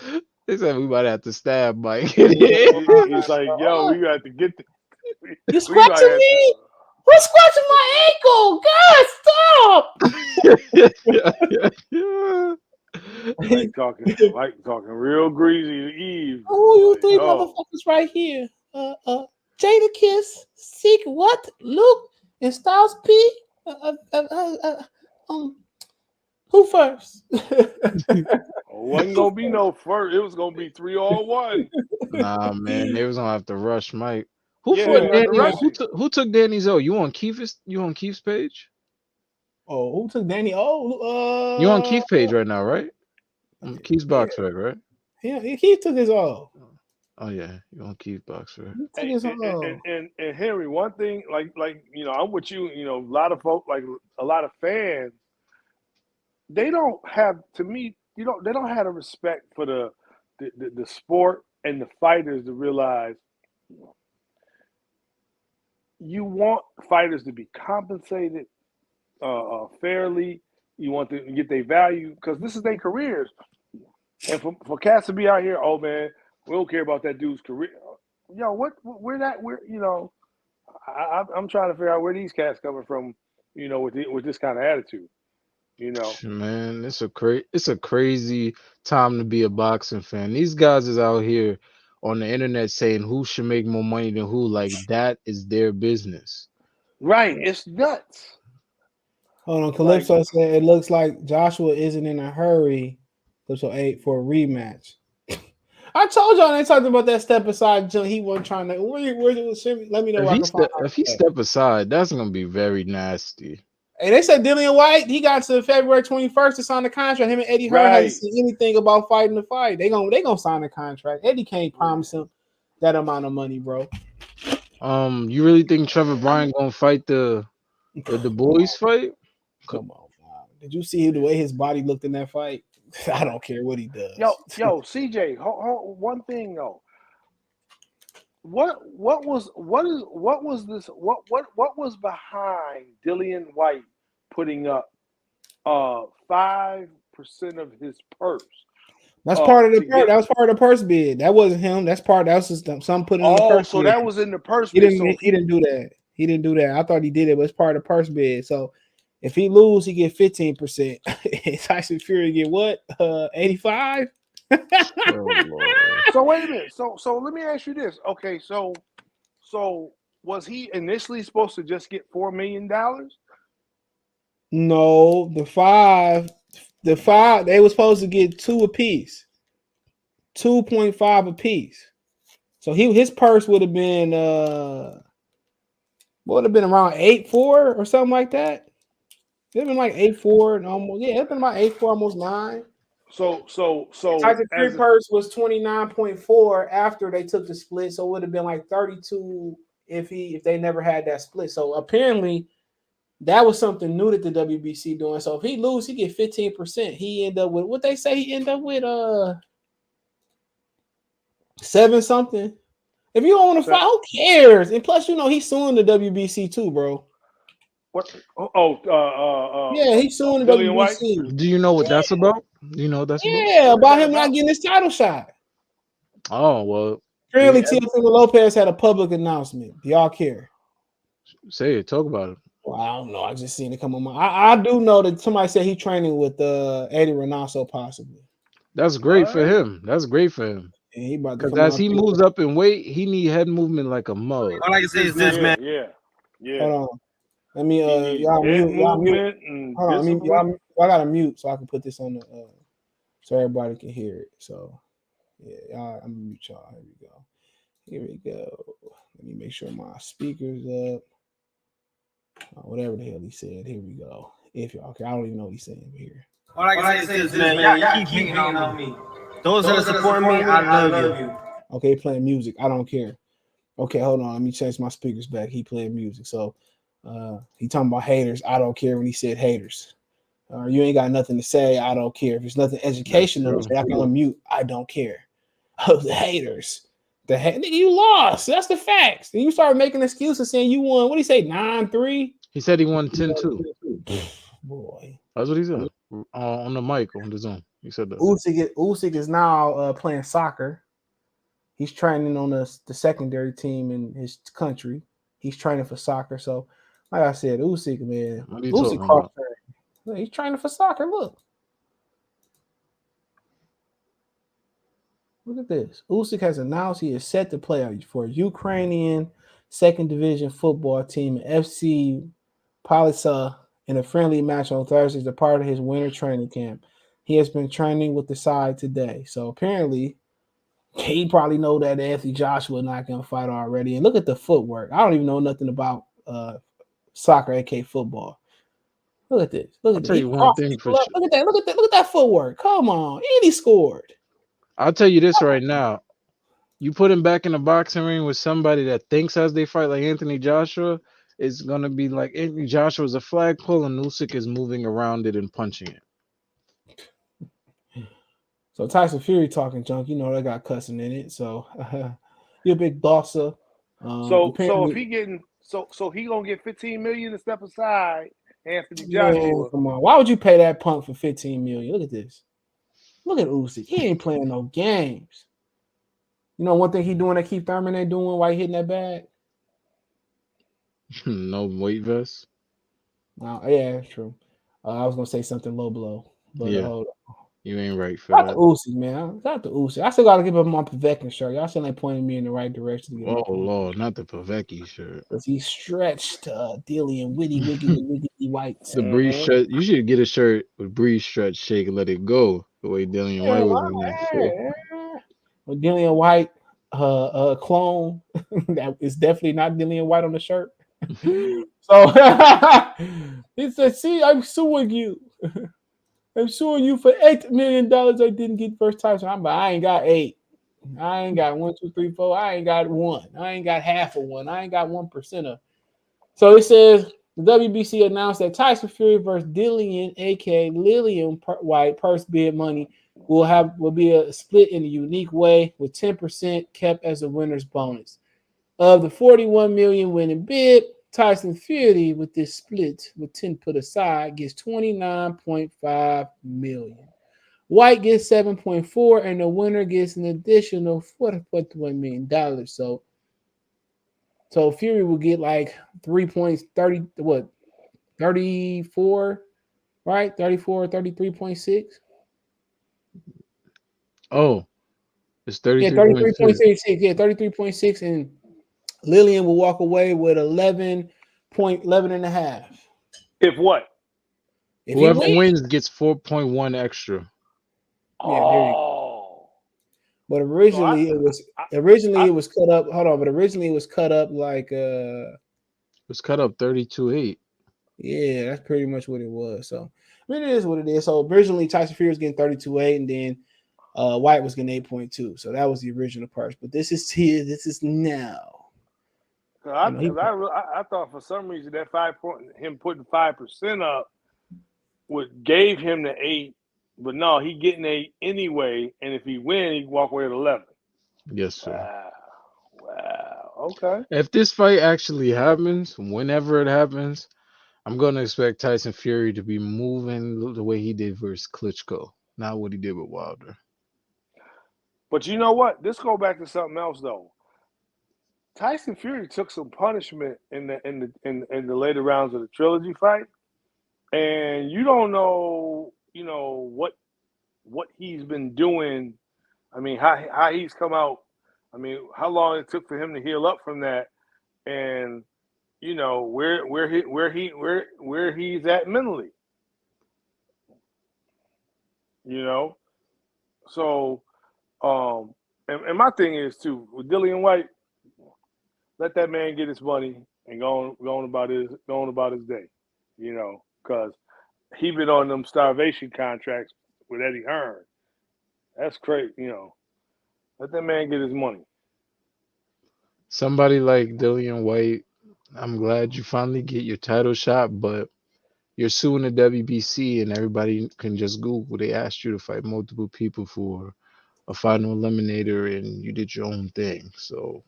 They said we might have to stab Mike. He's like, yo, we got to get you scratching me? Who's scratching my ankle? God, stop! Mike talking real greasy to Eve. Oh, you three motherfuckers right here. Jada Kiss, Seek what? Luke and Styles P. Who first? Wasn't gonna be no first. It was gonna be 3-on-1. Nah, man, they was gonna have to rush Mike. Who took Danny's O? You on Keith's page? Oh, who took Danny O? You on Keith's page right now, right? Keith's box right? Yeah, Keith took his O. Oh yeah, you on Keith's box right? And Henry, one thing, like I'm with you. A lot of folk, like a lot of fans, they don't have. To me, they don't have the respect for the sport and the fighters to realize. You want fighters to be compensated fairly. You want them to get their value because this is their careers. And for cats to be out here, oh man, we don't care about that dude's career. Yo, I'm trying to figure out where these cats coming from. With this kind of attitude. Man, it's a crazy time to be a boxing fan. These guys is out here on the internet saying who should make more money than who. Like that is their business. Right. It's nuts. Hold on. Calypso said it looks like Joshua isn't in a hurry. Calypso 8 for a rematch. I told y'all they talked about that step aside. He wasn't trying to. Let me know. If he step aside, that's gonna be very nasty. Hey, they said Dillian White, he got to February 21st to sign the contract. Him and Eddie Hearn hasn't seen anything about fighting the fight. They gonna sign the contract. Eddie can't promise him that amount of money, bro. You really think Trevor Bryan gonna fight the boys fight? Come on, man. Did you see the way his body looked in that fight? I don't care what he does. Yo, CJ, one thing though. What was behind Dillian White putting up 5% of his purse? That's part of the purse. That was part of the purse bid. That wasn't him. That was just some put in the purse. So bid. That was in the purse bid. He didn't do that. He didn't do that. I thought he did it, but it's part of the purse bid. So If he lose, he get 15%. Tyson Fury get what? 85? Oh Lord. So wait a minute. So let me ask you this. Okay, so was he initially supposed to just get $4 million? No, the five, they were supposed to get 2 apiece. 2.5 apiece. So his purse would have been around 8.4 or something like that. It'd been like 8.4 and almost it's been about 8.4, almost 9. So Tyson Fury purse was 29.4 after they took the split, so it would have been like 32 if they never had that split. So apparently that was something new that the WBC doing. So if he lose, he get 15%. He end up with what they say he end up with 7 something. If you don't want to fight, who cares? And plus, he's suing the WBC too, bro. What? Yeah, he's suing the WBC. White? Do you know what that's about? Do you know what that's about? Yeah, about him not getting his title shot. Oh well. Apparently, Teofimo Lopez had a public announcement. Do y'all care? Say it. Talk about it. Well, I don't know. I just seen it come on my. I do know that somebody said he's training with Eddie Reynoso possibly. That's great for him. That's great for him. Because as he moves up in weight, he need head movement like a mug. All I can say is this, man. Yeah. Hold on. Let me y'all mute. Hold on. I gotta mute so I can put this on the so everybody can hear it. So yeah, I'm gonna mute y'all. Here we go. Let me make sure my speaker's up. Whatever the hell he said. Here we go. If y'all okay, I don't even know what he's saying here. All I can say is this, man. Y'all keep hating on me. Those that support me, I love you. Okay, playing music. I don't care. Okay, hold on. Let me change my speakers back. He playing music. So he talking about haters. I don't care when he said haters. You ain't got nothing to say. I don't care. If there's nothing educational, I can unmute. I don't care. The haters. Nigga, you lost. That's the facts. Then you start making excuses saying you won. What did he say? 9-3? He said he won 10-2. Boy. That's what he said. On the mic, on the Zoom. He said that. Usyk is now playing soccer. He's training on the secondary team in his country. He's training for soccer. So, like I said, Usyk, man. Usyk he's training for soccer. Look at this. Usyk has announced he is set to play for a Ukrainian second division football team, FC Palisa, in a friendly match on Thursday as a part of his winter training camp. He has been training with the side today. So apparently, he probably know that Anthony Joshua not going to fight already. And look at the footwork. I don't even know nothing about soccer, aka football. Look at this. Look at tell you one thing for sure. Look at that. Look at that footwork. Come on. And he scored. I'll tell you this right now. You put him back in the boxing ring with somebody that thinks as they fight like Anthony Joshua, it's going to be like Anthony Joshua's a flagpole and Usyk is moving around it and punching it. So Tyson Fury talking junk, they got cussing in it. So you're a big bosser. So if he getting so he gonna get 15 million to step aside, Anthony Joshua. Man, come on, why would you pay that punk for 15 million? Look at this. Look at Usyk. He ain't playing no games. You know one thing he doing that Keith Thurman ain't doing while he hitting that bag? No weight vest. Yeah, true. I was gonna say something low blow, but hold on. You ain't right for that. Not the Usyk, man. Not the Usyk. I still gotta give him my Povetkin shirt. Y'all still ain't pointing me in the right direction. Oh Lord, not the Povetkin shirt. Because he stretched Dilly and wiggity White. The Breeze shirt. You should get a shirt with Breeze stretch, shake, and let it go. The way Dillian White was in there. Well, Dillian White, clone. That is definitely not Dillian White on the shirt. So he said, "See, I'm suing you. I'm suing you for $8 million I didn't get first time." So I ain't got 8. I ain't got 1, 2, 3, 4. I ain't got 1. I ain't got half of 1. I ain't got 1%. So it says the WBC announced that Tyson Fury versus Dillian, aka Lillian White, purse bid money will be a split in a unique way with 10% kept as a winner's bonus. Of the 41 million winning bid, Tyson Fury with this split with 10 put aside gets 29.5 million. White gets 7.4 and the winner gets an additional $41 million. So Fury will get like 3.30 34, right? 34, 33.6. Oh, it's Yeah, 33.6. 33.6. Yeah, 33.6. And Lillian will walk away with 11 and a half. If what? If he Whoever wins. wins gets 4.1 extra. Yeah, there you go. Oh. But originally it was cut up. Hold on, but originally it was cut up like It was cut up 32.8. yeah, that's pretty much what it was. So I mean, it is what it is. So originally Tyson Fury was getting 32.8, and then White was getting 8.2. So that was the original parts. But this is now. I thought for some reason that him putting 5% up gave him the 8, but no, he getting 8 anyway. And if he win, he walk away with 11. Yes, sir. Wow. Okay. If this fight actually happens, whenever it happens, I'm gonna expect Tyson Fury to be moving the way he did versus Klitschko, not what he did with Wilder. But you know what? This go back to something else though. Tyson Fury took some punishment in the later rounds of the trilogy fight, and you don't know, what he's been doing. I mean, how he's come out. I mean, how long it took for him to heal up from that, and where he's at mentally. So and my thing is too with Dillian White. Let that man get his money and go on about his day, because he been on them starvation contracts with Eddie Hearn. That's crazy, Let that man get his money. Somebody like Dillian White, I'm glad you finally get your title shot, but you're suing the WBC, and everybody can just Google. They asked you to fight multiple people for a final eliminator, and you did your own thing. So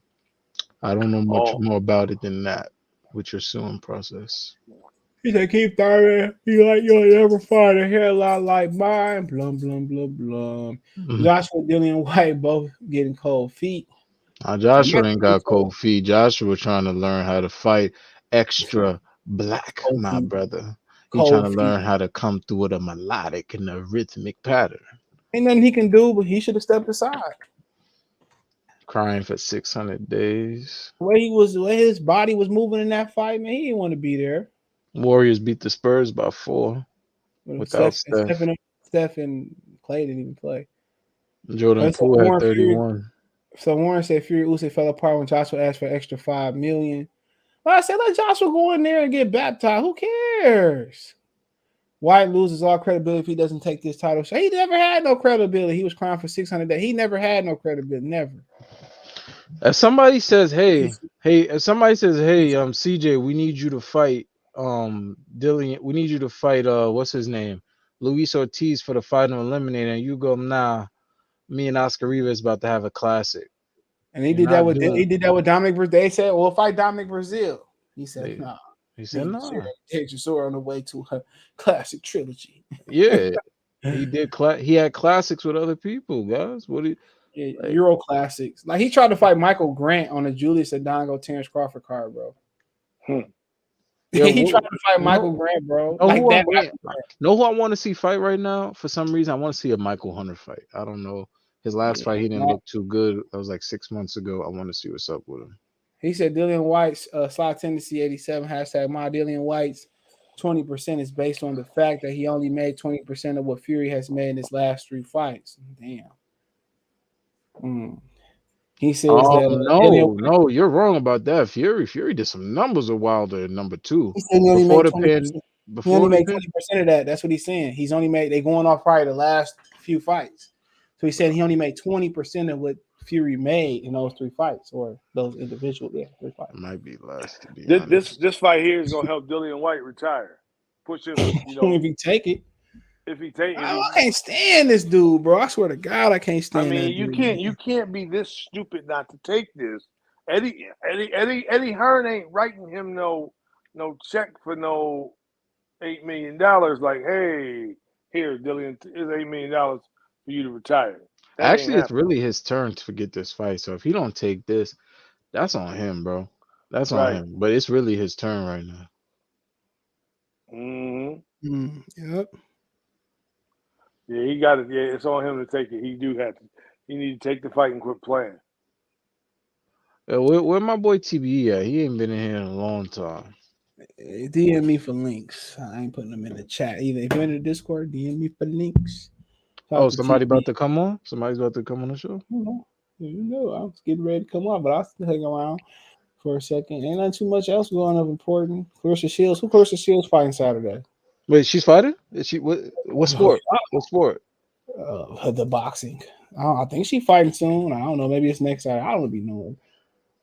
I don't know much more about it than that with your suing process. He said, Keith Thurman, you'll never find a hairline like mine. Blum, blum, blum, blum. Joshua and Dillian White both getting cold feet. Joshua ain't got cold feet. Joshua trying to learn how to fight extra black, my brother. He trying to learn how to come through with a melodic and a rhythmic pattern. Ain't nothing he can do, but he should have stepped aside. Crying for 600 days. The way his body was moving in that fight, man, he didn't want to be there. Warriors beat the Spurs by 4 without Steph. Steph and Clay didn't even play. Jordan Poole had 31. So Warren said Fury Usyk fell apart when Joshua asked for extra $5 million. Well, I said let Joshua go in there and get baptized. Who cares? White loses all credibility if he doesn't take this title shot. He never had no credibility. He was crying for 600 days. He never had no credibility. Never. If somebody says, CJ, we need you to fight Dillian, we need you to fight what's his name? Luis Ortiz for the final eliminator, and you go, nah, me and Oscar Rivas about to have a classic. And he did that with Dominic Brazil. They said, well, fight Dominic Brazil. He said, nah. He said, no. Take your sword on the way to a classic trilogy. Yeah. He had classics with other people, guys. Euro classics. Like he tried to fight Michael Grant on a Julius Adongo Terrence Crawford card, bro. He tried to fight Michael Grant, bro. Know who I want to see fight right now? For some reason, I want to see a Michael Hunter fight. I don't know. His last fight, he didn't look too good. That was like 6 months ago. I want to see what's up with him. He said Dillian White's slot tendency 87 hashtag my Dillian White's 20% is based on the fact that he only made 20% of what Fury has made in his last 3 fights. Damn. He says no, you're wrong about that. Fury did some numbers with Wilder at number 2. He said he only made 20% of that. That's what he's saying. He's only made they going off probably the last few fights. So he said he only made 20% of what Fury made in those 3 fights, or those individual 3 fights. It might be less. To be this fight here is gonna help Dillian White retire. Push him, if he take it. I can't stand this dude, bro. I swear to God, I can't stand. I mean, you can't be this stupid not to take this. Eddie Hearn ain't writing him no check for no $8 million. Like, hey, here, Dillian, is $8 million for you to retire. Actually, it's really his turn to get this fight. So if he don't take this, that's on him, bro. That's on him. But it's really his turn right now. Yep. Yeah, he got it. Yeah, it's on him to take it. He do have to. He need to take the fight and quit playing. Where my boy TBE at? He ain't been in here in a long time. DM me for links. I ain't putting them in the chat either. If you're in the Discord, DM me for links. Oh, somebody about to come on? Somebody's about to come on the show? You know, I was getting ready to come on, but I'll still hang around for a second. Ain't not too much else going up important. Clarissa Shields. Who Clarissa Shields fighting Saturday? Wait, she's fighting? Is she what sport? What sport? The boxing. I think she's fighting soon. I don't know. Maybe it's next Saturday. I don't be knowing.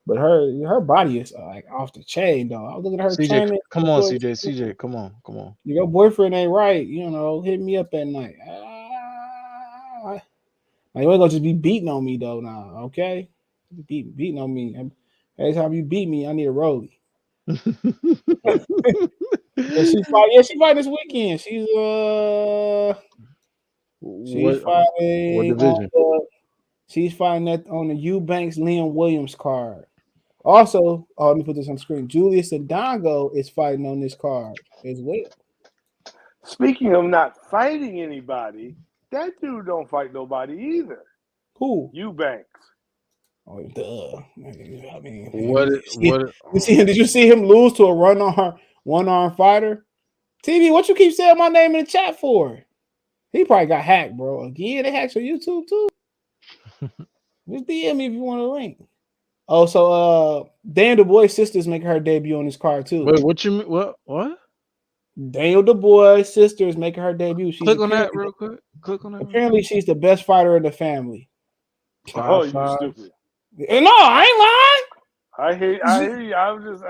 But her body is like off the chain, though. I was looking at her CJ, training. come on, CJ, come on. Your boyfriend ain't right. You know, hit me up at night. You ain't gonna just be beating on me though now, okay? Beating on me. Every time you beat me, I need a rollie. She fighting this weekend. She's fighting what division? She's fighting that on the Eubanks Liam Williams card. Also, let me put this on the screen. Julius Ndongo is fighting on this card as well. Speaking of not fighting anybody, that dude don't fight nobody either. Who? Eubanks. Oh, duh. I mean, did you see him lose to a one-arm fighter? TV, what you keep saying my name in the chat for? He probably got hacked, bro. Again, they hacked your YouTube too. Just DM me if you want a link. Oh, so Daniel Dubois' sister's making her debut on this card too. Wait, what you mean? What? Daniel Dubois' sister is making her debut. Click on that real quick. Click on that. Apparently, she's the best fighter in the family. You stupid. No, I ain't lying. I hear you. I was just.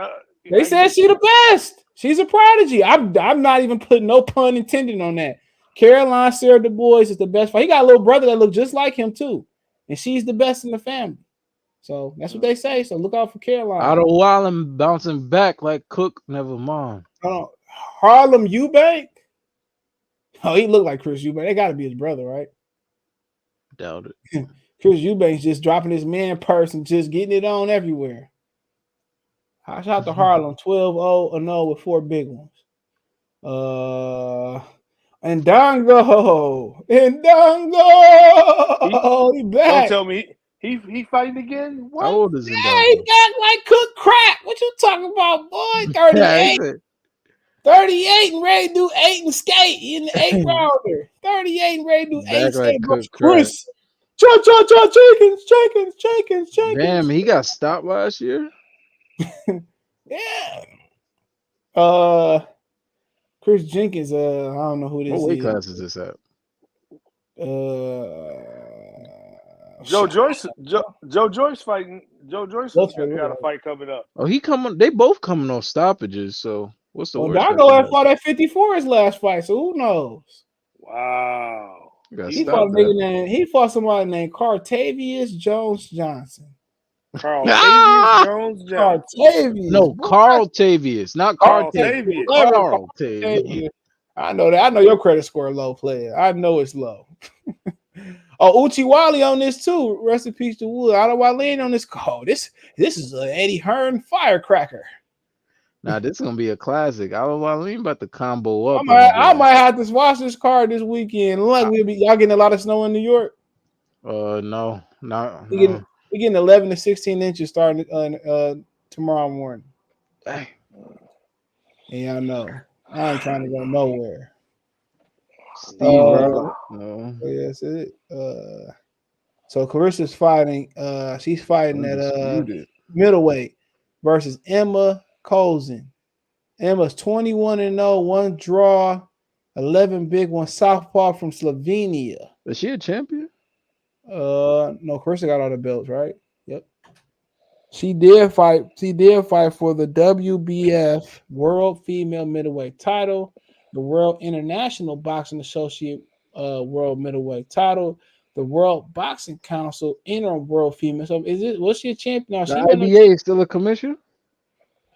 They said she's the best. She's a prodigy. I'm not even putting no pun intended on that. Caroline Sarah Dubois is the best fighter. He got a little brother that looks just like him too, and she's the best in the family. So that's what they say. So look out for Caroline. Out of a while, I'm bouncing back like Cook. Never mind. Harlem Eubank. Oh, he looked like Chris Eubank. They got to be his brother, right? Doubt it. Chris Eubank's just dropping his man purse and just getting it on everywhere. Shout out to Harlem, 12-0-0 with 4 big ones. Ndongo. He back. Don't tell me he fighting again. What? How old is he? Yeah, he back like cooked crap. What you talking about, boy? 38. 38 and ready to do 8 and skate in the 8 rounder. 38 and ready to do 8 and skate. Chris. Chickens. Damn, he got stopped last year. Yeah. Chris Jenkins. I don't know who this is. What weight class is this at? Joe Joyce fighting. Joe Joyce got a fight coming up. Oh, they both coming off stoppages. So what's the worst? Dago had fought at 54 his last fight. So who knows? Wow. He fought somebody named Cartavius Jones Johnson. Jones Johnson. No, Carl Tavius, not Cartavius. Carl Tavius. I know that. I know your credit score low, player. I know it's low. Uchi Wally on this too. Rest in peace to Wood. Adewale on this call. This is an Eddie Hearn firecracker. Now this is gonna be a classic. Adewale about to combo up. I might have to watch this card this weekend. Like y'all getting a lot of snow in New York? No. We're getting 11 to 16 inches starting tomorrow morning. Dang. And y'all know I ain't trying to go nowhere. Yes, it. So Carissa's fighting. She's fighting at middleweight versus Emma Colson. Emma's 21-0, 1 draw, 11 big one. Southpaw from Slovenia. Is she a champion? No, Carissa got all the belts, right? Yep. She did fight for the WBF World Female Middleweight title, the World International Boxing Associate World Middleweight title, the World Boxing Council Interim World Female. So was she a champion? The IBA is still a commission?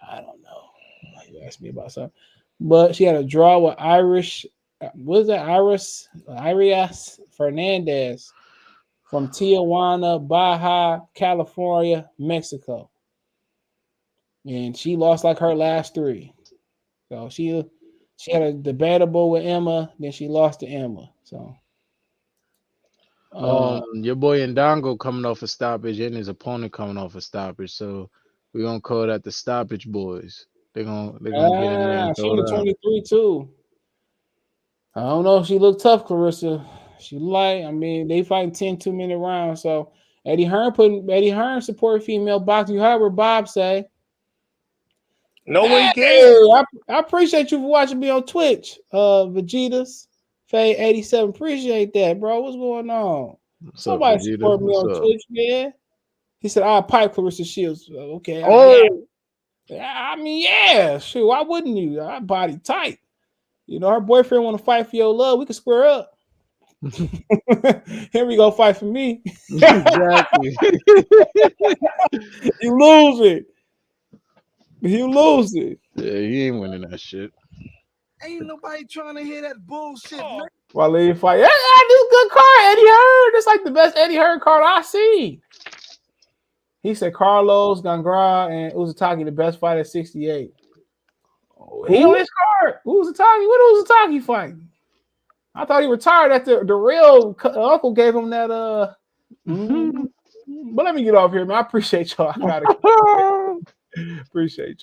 I don't know. You asked me about something. But she had a draw with Iris Fernandez from Tijuana, Baja, California, And she lost like her last 3. So she had a debatable with Emma, then she lost to Emma. So your boy Ndongo coming off a stoppage and his opponent coming off a stoppage. So we're gonna call that the stoppage boys. They're gonna get in there and she throw was it out. 23 too. I don't know if she looked tough, Clarissa. She light. I mean, they fighting 10 2-minute rounds. So Eddie Hearn support female boxing. You heard what Bob say. No, Hey, we can't. I appreciate you for watching me on Twitch. Vegetas, Faye 87. Appreciate that, bro. What's going on? What's Somebody up, Vegeta? support me What's on up? Twitch, man. He said, I'll pipe Clarissa Shields. Okay. Oh, I mean, yeah. Shoot, why wouldn't you? Our body tight. You know, her boyfriend want to fight for your love. We can square up. Here we go fight for me. exactly. You lose it. You lose it. Yeah, he ain't winning that shit. Ain't nobody trying to hear that bullshit, man. While they fight, yeah, this good card, Eddie Hearn. It's like the best Eddie Hearn card I see. He said Carlos, Gangra, and Uzataki the best fight at 68. He on his card. Uzataki? What Uzataki fighting? I thought he retired after the real uncle gave him that. But let me get off here, man. I appreciate y'all. I gotta appreciate you.